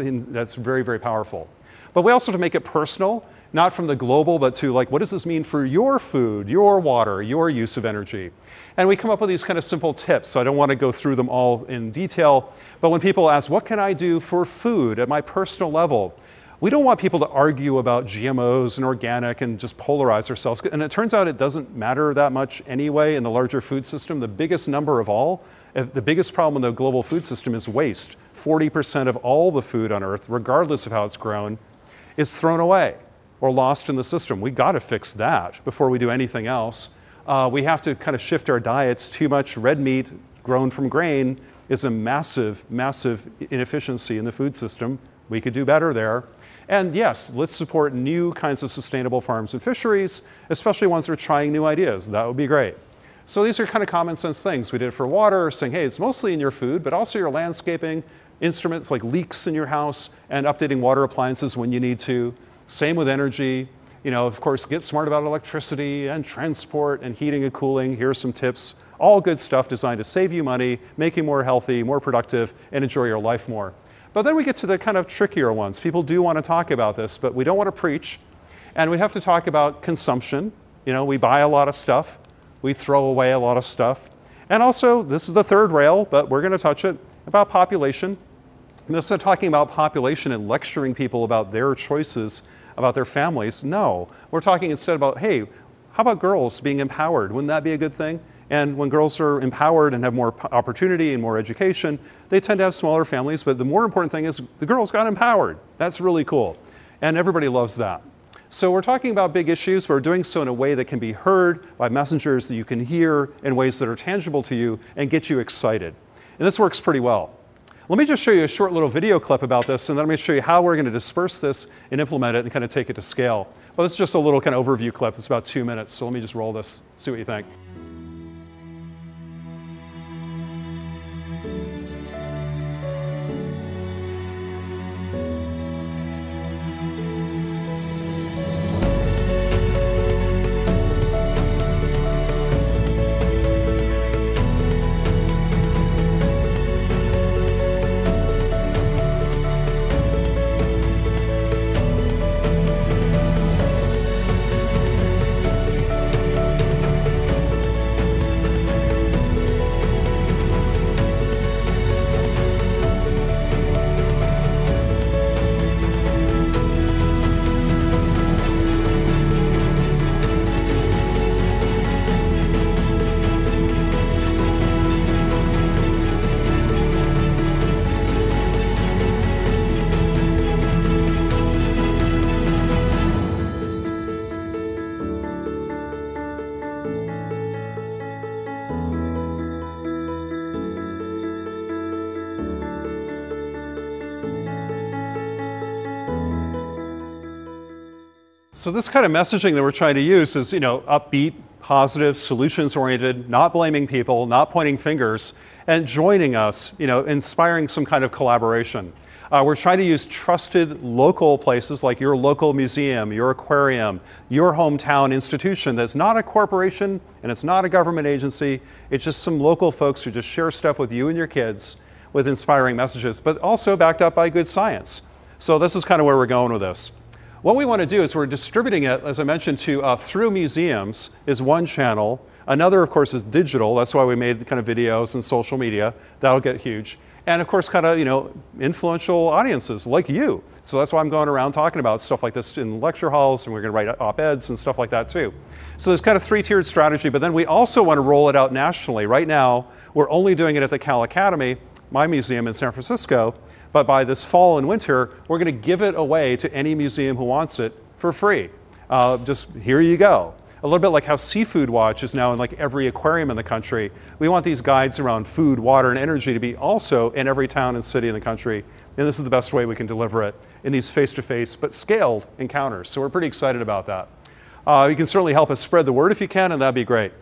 very, very powerful. But we also have to make it personal, not from the global, but to like, what does this mean for your food, your water, your use of energy? And we come up with these kind of simple tips. So I don't want to go through them all in detail. But when people ask, what can I do for food at my personal level? We don't want people to argue about GMOs and organic and just polarize ourselves. And it turns out it doesn't matter that much anyway in the larger food system. The biggest number of all, the biggest problem in the global food system is waste. 40% of all the food on Earth, regardless of how it's grown, is thrown away or lost in the system. We got to fix that before we do anything else. We have to kind of shift our diets. Too much red meat grown from grain is a massive, massive inefficiency in the food system. We could do better there. And yes, let's support new kinds of sustainable farms and fisheries, especially ones that are trying new ideas. That would be great. So these are kind of common sense things. We did it for water, saying, hey, it's mostly in your food, but also your landscaping, instruments like leaks in your house, and updating water appliances when you need to. Same with energy. You know, of course, get smart about electricity and transport and heating and cooling. Here's some tips. All good stuff designed to save you money, make you more healthy, more productive, and enjoy your life more. But then we get to the kind of trickier ones. People do want to talk about this, but we don't want to preach. And we have to talk about consumption. You know, we buy a lot of stuff. We throw away a lot of stuff. And also, this is the third rail, but we're going to touch it, about population. And instead of talking about population and lecturing people about their choices, about their families, no. We're talking instead about, hey, How about girls being empowered? Wouldn't that be a good thing? And when girls are empowered and have more opportunity and more education, they tend to have smaller families, but the more important thing is the girls got empowered. That's really cool. And everybody loves that. So we're talking about big issues, but we're doing so in a way that can be heard by messengers that you can hear in ways that are tangible to you and get you excited. And this works pretty well. Let me just show you a short little video clip about this, and then I'm going to show you how we're going to disperse this and implement it and kind of take it to scale. Well, it's just a little kind of overview clip. It's about 2 minutes, so let me just roll this, see what you think. So this kind of messaging that we're trying to use is, upbeat, positive, solutions-oriented, not blaming people, not pointing fingers, and joining us, inspiring some kind of collaboration. We're trying to use trusted local places like your local museum, your aquarium, your hometown institution that's not a corporation and it's not a government agency. It's just some local folks who just share stuff with you and your kids with inspiring messages, but also backed up by good science. So this is kind of where we're going with this. What we want to do is we're distributing it, as I mentioned, to through museums is one channel. Another, of course, is digital. That's why we made the kind of videos and social media. That'll get huge. And of course, kind of, influential audiences like you. So that's why I'm going around talking about stuff like this in lecture halls, and we're going to write op-eds and stuff like that too. So there's kind of three-tiered strategy, but then we also want to roll it out nationally. Right now, we're only doing it at the Cal Academy, my museum in San Francisco. But by this fall and winter, we're going to give it away to any museum who wants it for free. Just here you go. A little bit like how Seafood Watch is now in like every aquarium in the country. We want these guides around food, water, and energy to be also in every town and city in the country. And this is the best way we can deliver it in these face-to-face but scaled encounters. So we're pretty excited about that. You can certainly help us spread the word if you can, and that'd be great.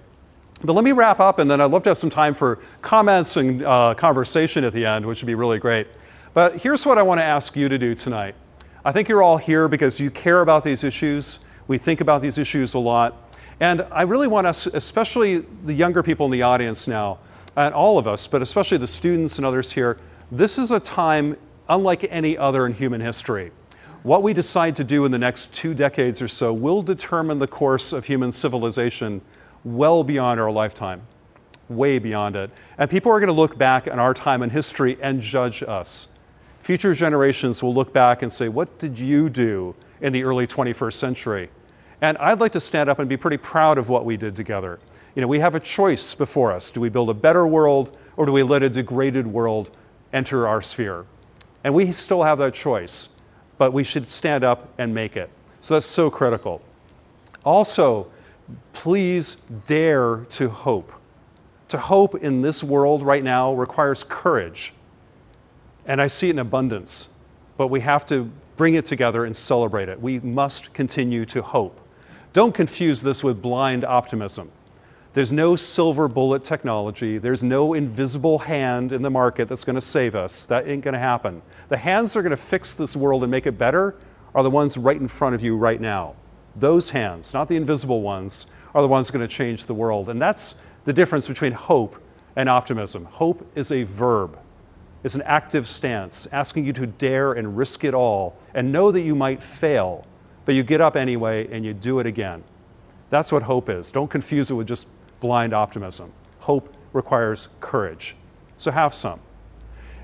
But let me wrap up, and then I'd love to have some time for comments and conversation at the end, which would be really great. But here's what I want to ask you to do tonight. I think you're all here because you care about these issues. We think about these issues a lot. And I really want us, especially the younger people in the audience now, and all of us, but especially the students and others here, this is a time unlike any other in human history. What we decide to do in the next 2 decades or so will determine the course of human civilization well beyond our lifetime, way beyond it. And people are going to look back on our time in history and judge us. Future generations will look back and say, what did you do in the early 21st century? And I'd like to stand up and be pretty proud of what we did together. We have a choice before us. Do we build a better world, or do we let a degraded world enter our sphere? And we still have that choice, but we should stand up and make it. So that's so critical. Also, please dare to hope. To hope in this world right now requires courage. And I see it in abundance, but we have to bring it together and celebrate it. We must continue to hope. Don't confuse this with blind optimism. There's no silver bullet technology. There's no invisible hand in the market that's going to save us. That ain't going to happen. The hands that are going to fix this world and make it better are the ones right in front of you right now. Those hands, not the invisible ones, are the ones going to change the world. And that's the difference between hope and optimism. Hope is a verb. It's an active stance, asking you to dare and risk it all and know that you might fail, but you get up anyway and you do it again. That's what hope is. Don't confuse it with just blind optimism. Hope requires courage. So have some.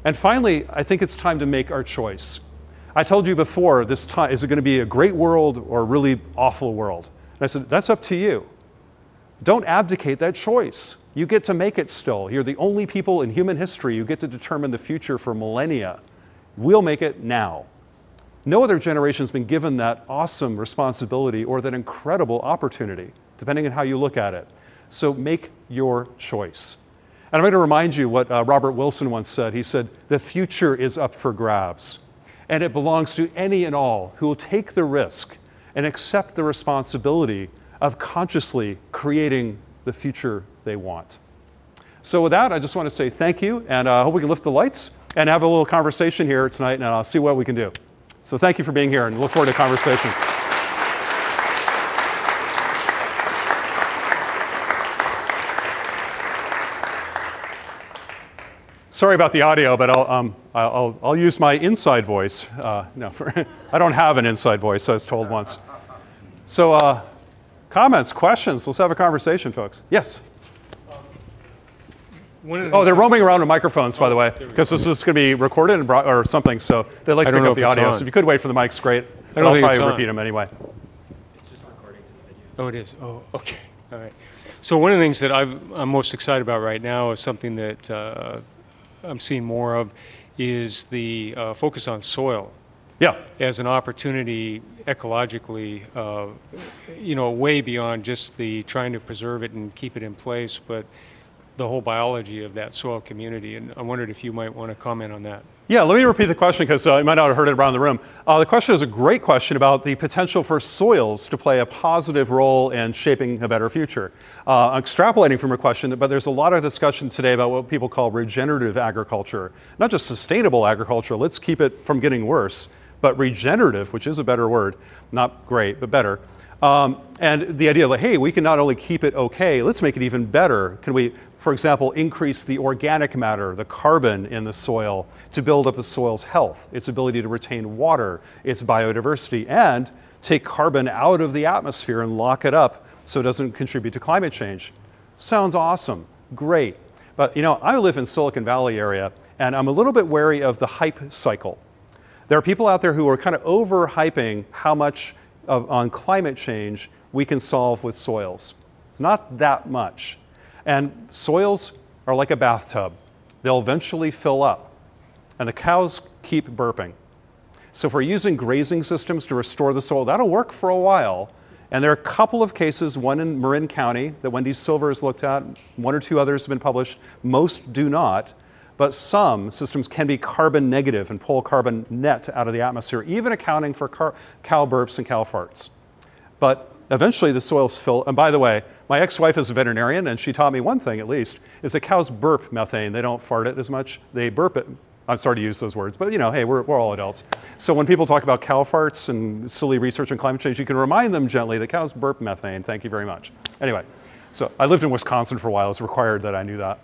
And finally, I think it's time to make our choice. I told you before, this time, is it going to be a great world or a really awful world? And I said, that's up to you. Don't abdicate that choice. You get to make it still. You're the only people in human history who get to determine the future for millennia. We'll make it now. No other generation has been given that awesome responsibility or that incredible opportunity, depending on how you look at it. So make your choice. And I'm going to remind you what Robert Wilson once said. He said, "The future is up for grabs, and it belongs to any and all who will take the risk and accept the responsibility of consciously creating the future they want." So with that, I just want to say thank you, and I hope we can lift the lights and have a little conversation here tonight, and I'll see what we can do. So thank you for being here, and look forward to conversation. Sorry about the audio, but I'll use my inside voice. No, I don't have an inside voice, I was told once. So comments, questions, let's have a conversation, folks. Yes? Oh, they're roaming around with microphones, by the way, because this is going to be recorded and or something, so they'd like to pick up the audio. So if you could wait for the mics, great. But I'll probably repeat them anyway. It's just recording to the video. Oh, it is? Oh, okay. All right. So one of the things that I'm most excited about right now is something that I'm seeing more of is the focus on soil. Yeah. As an opportunity ecologically, way beyond just the trying to preserve it and keep it in place, but the whole biology of that soil community. And I wondered if you might want to comment on that. Yeah, let me repeat the question because you might not have heard it around the room. The question is a great question about the potential for soils to play a positive role in shaping a better future. I'm extrapolating from your question, but there's a lot of discussion today about what people call regenerative agriculture. Not just sustainable agriculture, let's keep it from getting worse, but regenerative, which is a better word, not great, but better. And the idea that, hey, we can not only keep it okay, let's make it even better. Can we, for example, increase the organic matter, the carbon in the soil to build up the soil's health, its ability to retain water, its biodiversity, and take carbon out of the atmosphere and lock it up so it doesn't contribute to climate change? Sounds awesome, great. But I live in Silicon Valley area, and I'm a little bit wary of the hype cycle. There are people out there who are kind of overhyping how much on climate change we can solve with soils. It's not that much. And soils are like a bathtub. They'll eventually fill up. And the cows keep burping. So if we're using grazing systems to restore the soil, that'll work for a while. And there are a couple of cases, one in Marin County that Wendy Silver has looked at, one or two others have been published. Most do not. But some systems can be carbon negative and pull carbon net out of the atmosphere, even accounting for cow burps and cow farts. But eventually the soils fill, and by the way, my ex-wife is a veterinarian, and she taught me one thing at least, is that cows burp methane. They don't fart it as much, they burp it. I'm sorry to use those words, but hey, we're all adults. So when people talk about cow farts and silly research on climate change, you can remind them gently that cows burp methane. Thank you very much. Anyway, so I lived in Wisconsin for a while. It's required that I knew that.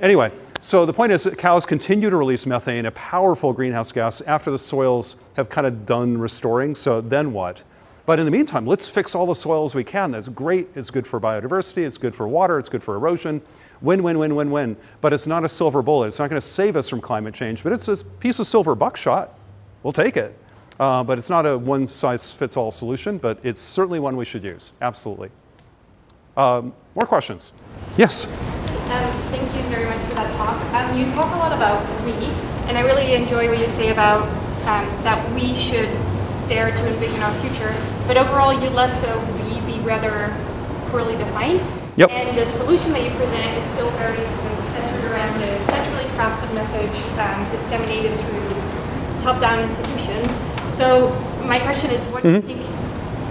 Anyway, so the point is that cows continue to release methane, a powerful greenhouse gas, after the soils have kind of done restoring. So then what? But in the meantime, let's fix all the soils we can. That's great. It's good for biodiversity. It's good for water. It's good for erosion. Win, win, win, win, win. But it's not a silver bullet. It's not going to save us from climate change. But it's a piece of silver buckshot. We'll take it. But it's not a one-size-fits-all solution. But it's certainly one we should use. Absolutely. More questions? Yes? Thank you very much for that talk. You talk a lot about we, and I really enjoy what you say about that we should dare to envision our future. But overall, you let the we be rather poorly defined. Yep. And the solution that you present is still very sort of centered around a centrally crafted message disseminated through top-down institutions. So my question is, what do you think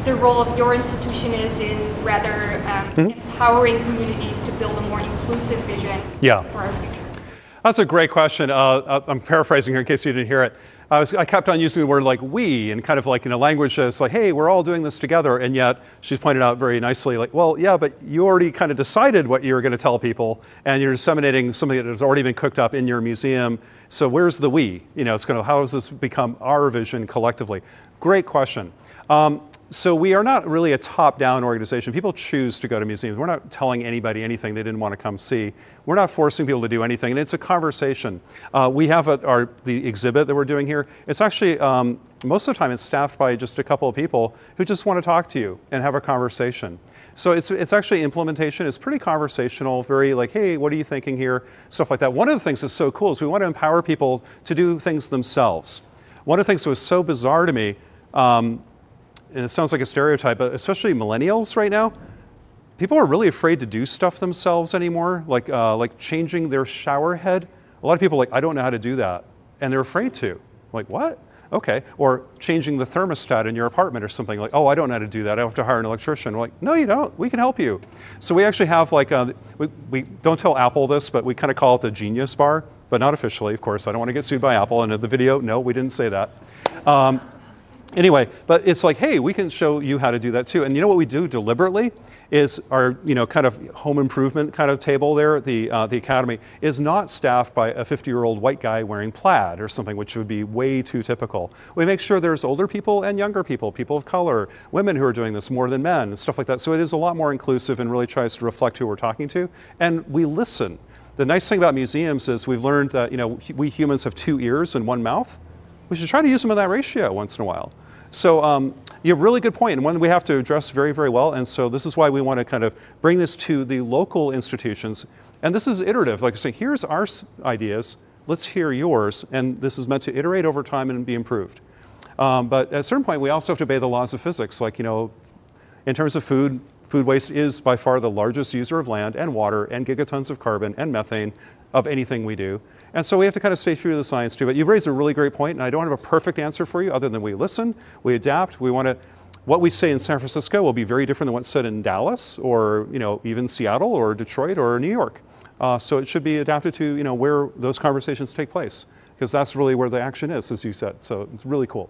the role of your institution is in rather empowering communities to build a more inclusive vision for our future? That's a great question. I'm paraphrasing here in case you didn't hear it. I kept on using the word like we, and kind of like in a language that's like, hey, we're all doing this together, and yet she's pointed out very nicely, like, well, yeah, but you already kind of decided what you were going to tell people, and you're disseminating something that has already been cooked up in your museum. So where's the we? It's going to, how does this become our vision collectively? Great question. So we are not really a top-down organization. People choose to go to museums. We're not telling anybody anything they didn't want to come see. We're not forcing people to do anything, and it's a conversation. We have the exhibit that we're doing here. It's actually, most of the time, it's staffed by just a couple of people who just want to talk to you and have a conversation. So it's actually implementation. It's pretty conversational, very like, hey, what are you thinking here? Stuff like that. One of the things that's so cool is we want to empower people to do things themselves. One of the things that was so bizarre to me, and it sounds like a stereotype, but especially millennials right now, people are really afraid to do stuff themselves anymore, like changing their shower head. A lot of people are like, I don't know how to do that, and they're afraid to. Like, what? Okay. Or changing the thermostat in your apartment or something, like, oh, I don't know how to do that, I have to hire an electrician. We're like, no, you don't, we can help you. So we actually have like, we don't tell Apple this, but we kind of call it the Genius Bar, but not officially, of course. I don't want to get sued by Apple, and in the video, no, we didn't say that. Anyway, but it's like, hey, we can show you how to do that too. And you know what we do deliberately is our, kind of home improvement kind of table there at the Academy is not staffed by a 50-year-old white guy wearing plaid or something, which would be way too typical. We make sure there's older people and younger people, people of color, women who are doing this more than men, and stuff like that. So it is a lot more inclusive and really tries to reflect who we're talking to. And we listen. The nice thing about museums is we've learned that, we humans have 2 ears and 1 mouth. We should try to use them in that ratio once in a while. So you have a really good point, and one we have to address very, very well. And so this is why we want to kind of bring this to the local institutions. And this is iterative. Like I say, here's our ideas, let's hear yours. And this is meant to iterate over time and be improved. But at a certain point, we also have to obey the laws of physics. Like, in terms of food waste is by far the largest user of land and water and gigatons of carbon and methane of anything we do. And so we have to kind of stay true to the science too. But you've raised a really great point, and I don't have a perfect answer for you other than we listen, we adapt, what we say in San Francisco will be very different than what's said in Dallas or even Seattle or Detroit or New York. So it should be adapted to where those conversations take place, because that's really where the action is, as you said. So it's really cool.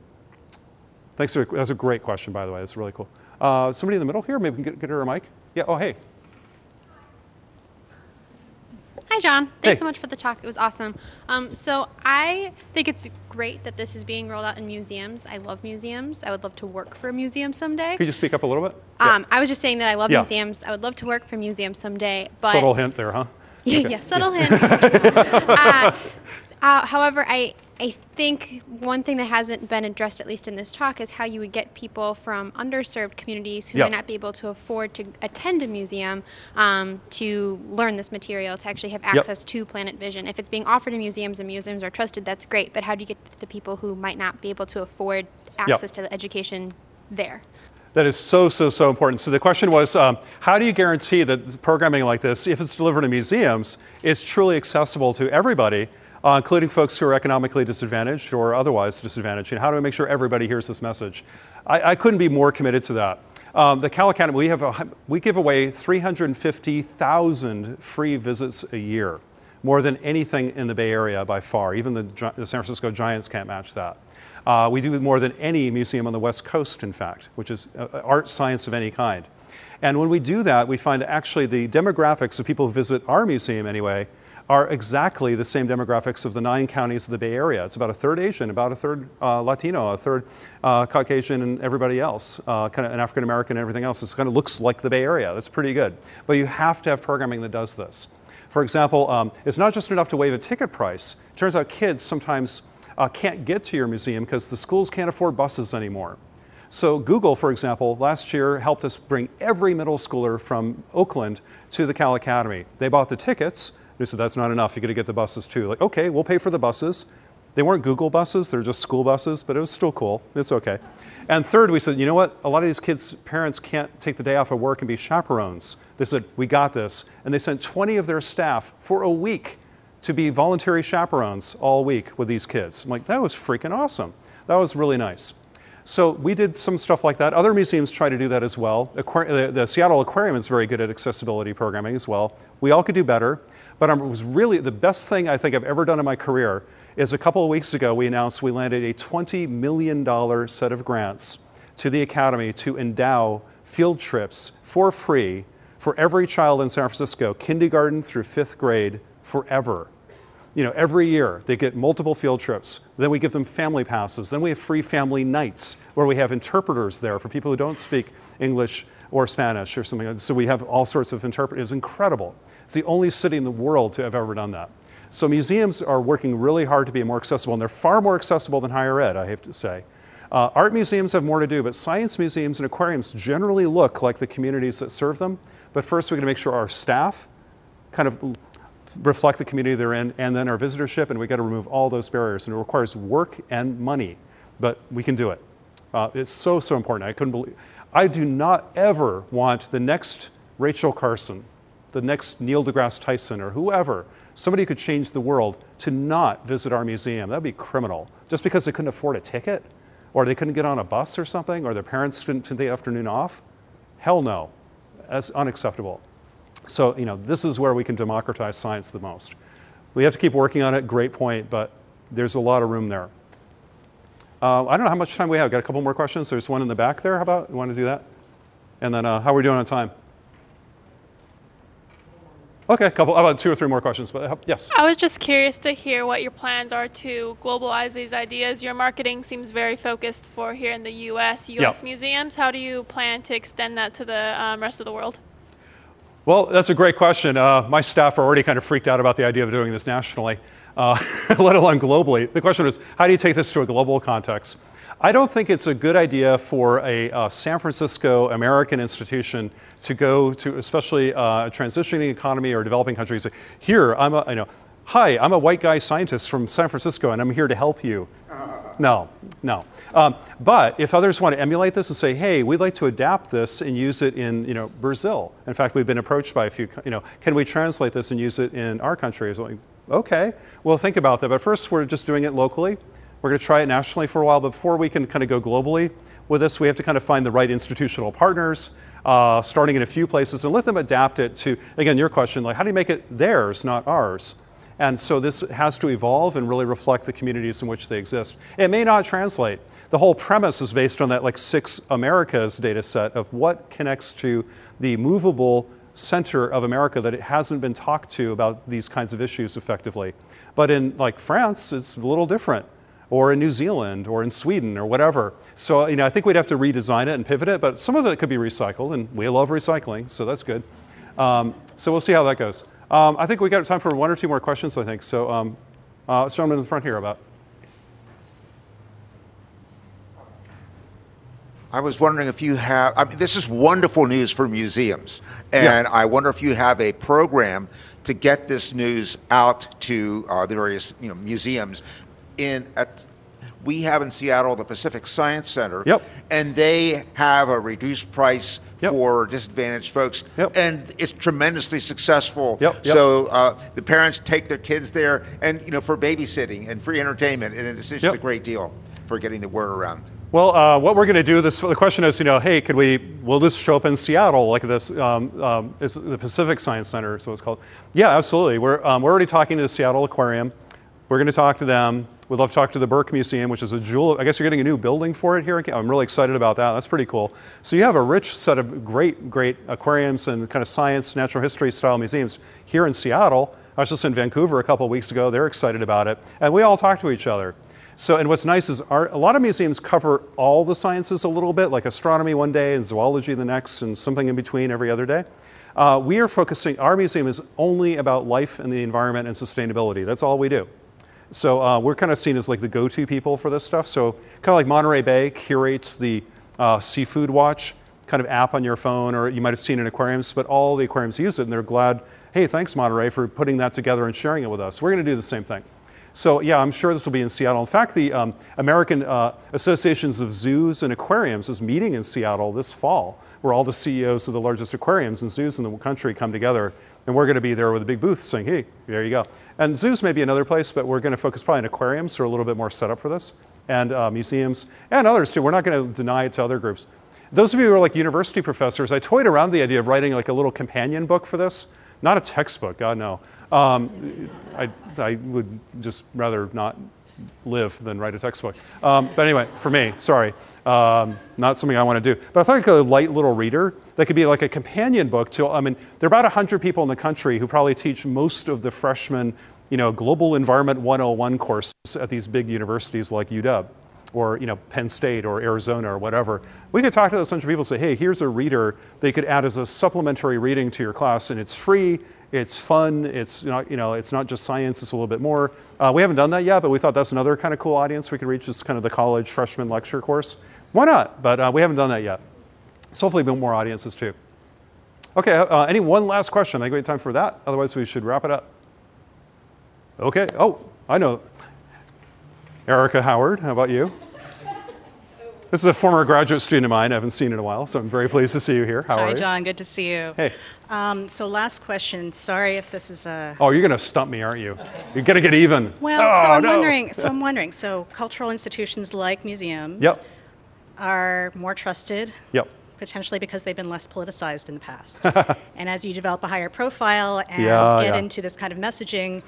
Thanks. That's a great question, by the way. That's really cool. Somebody in the middle here, maybe we can get her a mic. Yeah, oh, hey. Hi, John. Thanks so much for the talk. It was awesome. So I think it's great that this is being rolled out in museums. I love museums. I would love to work for a museum someday. Could you speak up a little bit? I was just saying that I love museums. I would love to work for a museum someday. But subtle hint there, huh? Yeah, Okay. yeah, subtle hint. However, I think one thing that hasn't been addressed, at least in this talk, is how you would get people from underserved communities who might not be able to afford to attend a museum to learn this material, to actually have access to PlanetVision. If it's being offered in museums and museums are trusted, that's great. But how do you get the people who might not be able to afford access to the education there? That is so important. So the question was, how do you guarantee that programming like this, if it's delivered in museums, is truly accessible to everybody, including folks who are economically disadvantaged or otherwise disadvantaged? And how do we make sure everybody hears this message? I couldn't be more committed to that. The Cal Academy, we give away 350,000 free visits a year, more than anything in the Bay Area by far. Even the San Francisco Giants can't match that. We do more than any museum on the West Coast, in fact, which is art, science of any kind. And when we do that, we find actually the demographics of people who visit our museum anyway are exactly the same demographics of the 9 counties of the Bay Area. It's about a third Asian, about a third Latino, a third Caucasian, and everybody else, kind of an African American and everything else. It kind of looks like the Bay Area. That's pretty good. But you have to have programming that does this. For example, it's not just enough to waive a ticket price. It turns out kids sometimes can't get to your museum because the schools can't afford buses anymore. So Google, for example, last year helped us bring every middle schooler from Oakland to the Cal Academy. They bought the tickets. They said, that's not enough. You got to get the buses too. Like, okay, we'll pay for the buses. They weren't Google buses. They're just school buses, but it was still cool. It's okay. And third, we said, you know what? A lot of these kids' parents can't take the day off of work and be chaperones. They said, we got this. And they sent 20 of their staff for a week to be voluntary chaperones all week with these kids. I'm like, that was freaking awesome. That was really nice. So we did some stuff like that. Other museums try to do that as well. The Seattle Aquarium is very good at accessibility programming as well. We all could do better, but it was really the best thing I think I've ever done in my career is a couple of weeks ago we announced we landed a $20 million set of grants to the Academy to endow field trips for free for every child in San Francisco, kindergarten through 5th grade, forever. You know, every year they get multiple field trips. Then we give them family passes. Then we have free family nights where we have interpreters there for people who don't speak English or Spanish or something. So we have all sorts of interpreters. It's incredible. It's the only city in the world to have ever done that. So museums are working really hard to be more accessible, and they're far more accessible than higher ed, I have to say. Art museums have more to do, but science museums and aquariums generally look like the communities that serve them. But first, we're going to make sure our staff kind of reflect the community they're in, and then our visitorship, and we got to remove all those barriers. And it requires work and money, but we can do it. It's so, so important. I couldn't believe. I do not ever want the next Rachel Carson, the next Neil deGrasse Tyson, or whoever, somebody who could change the world, to not visit our museum. That'd be criminal. Just because they couldn't afford a ticket, or they couldn't get on a bus or something, or their parents couldn't take the afternoon off. Hell no. That's unacceptable. So, you know, this is where we can democratize science the most. We have to keep working on it, great point, but there's a lot of room there. I don't know how much time we have. Got a couple more questions. There's one in the back there. How about, you want to do that? And then how are we doing on time? Okay, how about 2 or 3 more questions, but yes. I was just curious to hear what your plans are to globalize these ideas. Your marketing seems very focused for here in the US museums. How do you plan to extend that to the rest of the world? Well, that's a great question. My staff are already kind of freaked out about the idea of doing this nationally, let alone globally. The question is, how do you take this to a global context? I don't think it's a good idea for a San Francisco American institution to go to, especially a transitioning economy or developing countries. Here, hi, I'm a white guy scientist from San Francisco, and I'm here to help you. No. But if others want to emulate this and say, hey, we'd like to adapt this and use it in Brazil. In fact, we've been approached by a few, can we translate this and use it in our country? So, okay, we'll think about that. But first, we're just doing it locally. We're going to try it nationally for a while, but before we can kind of go globally with this, we have to kind of find the right institutional partners, starting in a few places, and let them adapt it to, again, your question, like how do you make it theirs, not ours? And so this has to evolve and really reflect the communities in which they exist. It may not translate. The whole premise is based on that like 6 Americas data set of what connects to the movable center of America that it hasn't been talked to about these kinds of issues effectively. But in like France, it's a little different, or in New Zealand, or in Sweden, or whatever. So I think we'd have to redesign it and pivot it, but some of it could be recycled, and we love recycling, so that's good. So we'll see how that goes. I think we got time for 1 or 2 more questions, I think. So let's gentleman in the front here about. I was wondering if you have, I mean, this is wonderful news for museums, and I wonder if you have a program to get this news out to the various museums. We have in Seattle the Pacific Science Center, and they have a reduced price for disadvantaged folks, and it's tremendously successful. So the parents take their kids there, and for babysitting and free entertainment, and it's just a great deal for getting the word around. Well, what we're going to do, the question is, hey, will this show up in Seattle, like this, is the Pacific Science Center, so it's called? Yeah, absolutely. We're already talking to the Seattle Aquarium. We're going to talk to them. We'd love to talk to the Burke Museum, which is a jewel. I guess you're getting a new building for it here. I'm really excited about that. That's pretty cool. So you have a rich set of great aquariums and kind of science, natural history style museums here in Seattle. I was just in Vancouver a couple of weeks ago. They're excited about it. And we all talk to each other. So, and what's nice is a lot of museums cover all the sciences a little bit, like astronomy one day and zoology the next and something in between every other day. We are focusing, our museum is only about life and the environment and sustainability. That's all we do. So we're kind of seen as like the go-to people for this stuff. So kind of like Monterey Bay curates the Seafood Watch kind of app on your phone, or you might have seen in aquariums, but all the aquariums use it and they're glad, hey, thanks Monterey for putting that together and sharing it with us. We're going to do the same thing. So yeah, I'm sure this will be in Seattle. In fact, the American Associations of Zoos and Aquariums is meeting in Seattle this fall, where all the CEOs of the largest aquariums and zoos in the country come together. And we're going to be there with a big booth saying, hey, there you go. And zoos may be another place, but we're going to focus probably on aquariums, so we're a little bit more set up for this, and museums, and others too. We're not going to deny it to other groups. Those of you who are like university professors, I toyed around the idea of writing like a little companion book for this. Not a textbook, God no. I would just rather not live than write a textbook. But anyway, for me, sorry, not something I want to do. But I thought like a light little reader that could be like a companion book to, I mean, there are about 100 people in the country who probably teach most of the freshmen Global Environment 101 courses at these big universities like UW, or Penn State or Arizona or whatever. We could talk to those bunch of people and say, hey, here's a reader they could add as a supplementary reading to your class, and it's free, it's fun, it's it's not just science, it's a little bit more. We haven't done that yet, but we thought that's another kind of cool audience we could reach, just kind of the college freshman lecture course. Why not? But we haven't done that yet. So hopefully build more audiences too. Okay, any one last question? I think we have time for that. Otherwise we should wrap it up. Okay, oh, I know. Erica Howard, how about you? This is a former graduate student of mine I haven't seen in a while, so I'm very pleased to see you here. How are you? Hi, John. Good to see you. Hey. So last question. Sorry if this is a... Oh, you're going to stump me, aren't you? You're going to get even. Well, I'm wondering, so cultural institutions like museums are more trusted, potentially because they've been less politicized in the past. And as you develop a higher profile and get into this kind of messaging,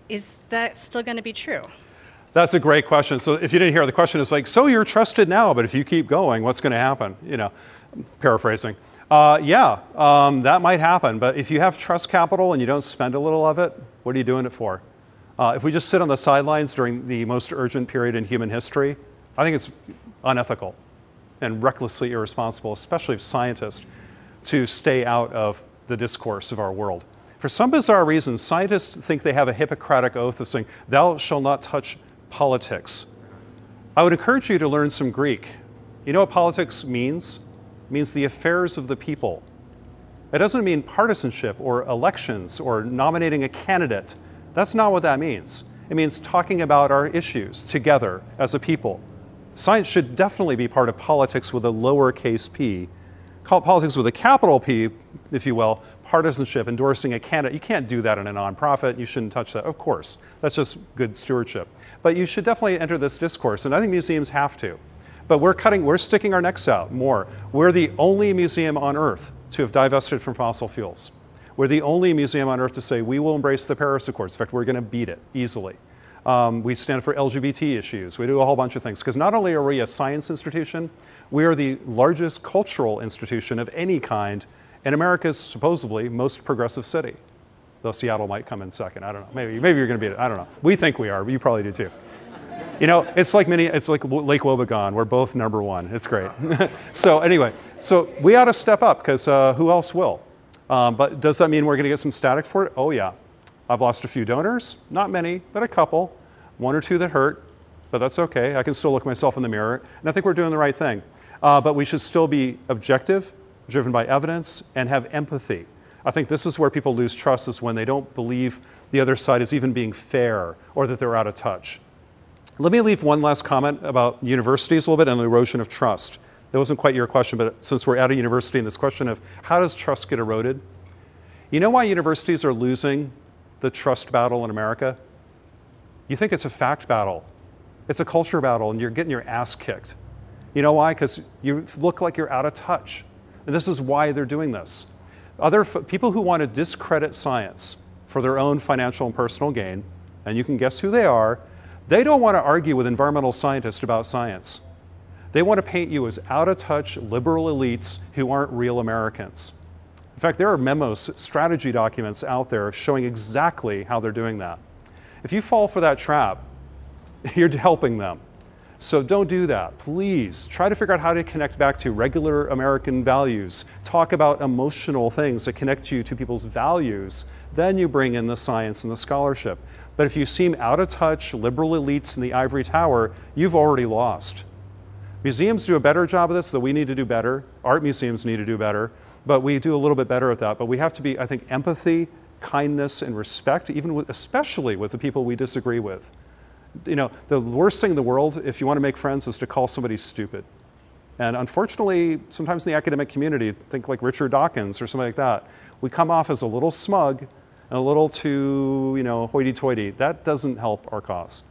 is that still going to be true? That's a great question. So if you didn't hear, the question is like, so you're trusted now, but if you keep going, what's going to happen? Paraphrasing. That might happen. But if you have trust capital and you don't spend a little of it, what are you doing it for? If we just sit on the sidelines during the most urgent period in human history, I think it's unethical and recklessly irresponsible, especially of scientists, to stay out of the discourse of our world. For some bizarre reason, scientists think they have a Hippocratic oath of saying, thou shalt not touch politics. I would encourage you to learn some Greek. You know what politics means? It means the affairs of the people. It doesn't mean partisanship or elections or nominating a candidate. That's not what that means. It means talking about our issues together as a people. Science should definitely be part of politics with a lowercase p. Call it politics with a capital P, if you will, partisanship, endorsing a candidate. You can't do that in a nonprofit. You shouldn't touch that, of course. That's just good stewardship. But you should definitely enter this discourse, and I think museums have to. But we're sticking our necks out more. We're the only museum on Earth to have divested from fossil fuels. We're the only museum on Earth to say we will embrace the Paris Accords. In fact, we're going to beat it easily. We stand for LGBT issues. We do a whole bunch of things. Because not only are we a science institution, we are the largest cultural institution of any kind in America's supposedly most progressive city. Though Seattle might come in second. I don't know. Maybe you're going to beat it. I don't know. We think we are, but you probably do too. It's like Lake Wobegon. We're both #1. It's great. So anyway, so we ought to step up because who else will? But does that mean we're going to get some static for it? Oh yeah. I've lost a few donors, not many, but a couple, 1 or 2 that hurt, but that's okay. I can still look myself in the mirror, and I think we're doing the right thing. But we should still be objective, driven by evidence, and have empathy. I think this is where people lose trust, is when they don't believe the other side is even being fair or that they're out of touch. Let me leave one last comment about universities a little bit and the erosion of trust. That wasn't quite your question, but since we're at a university and this question of how does trust get eroded? You know why universities are losing the trust battle in America? You think it's a fact battle. It's a culture battle and you're getting your ass kicked. You know why? Because you look like you're out of touch. And this is why they're doing this. Other people who want to discredit science for their own financial and personal gain, and you can guess who they are, they don't want to argue with environmental scientists about science. They want to paint you as out of touch liberal elites who aren't real Americans. In fact, there are memos, strategy documents out there showing exactly how they're doing that. If you fall for that trap, you're helping them. So don't do that. Please try to figure out how to connect back to regular American values. Talk about emotional things that connect you to people's values. Then you bring in the science and the scholarship. But if you seem out of touch, liberal elites in the ivory tower, you've already lost. Museums do a better job of this, though we need to do better. Art museums need to do better, but we do a little bit better at that. But we have to be, I think, empathy, kindness, and respect, especially with the people we disagree with. You know, the worst thing in the world, if you want to make friends, is to call somebody stupid. And unfortunately, sometimes in the academic community, think like Richard Dawkins or something like that, we come off as a little smug and a little too, hoity-toity. That doesn't help our cause.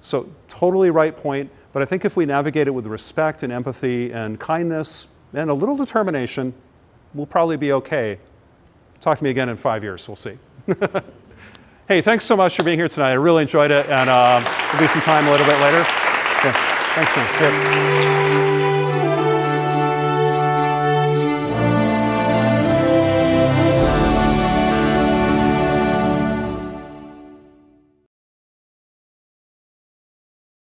So totally right point, but I think if we navigate it with respect and empathy and kindness and a little determination, we'll probably be okay. Talk to me again in 5 years, we'll see. Hey, thanks so much for being here tonight. I really enjoyed it, and there'll be some time a little bit later. Yeah, thanks, man. Yeah.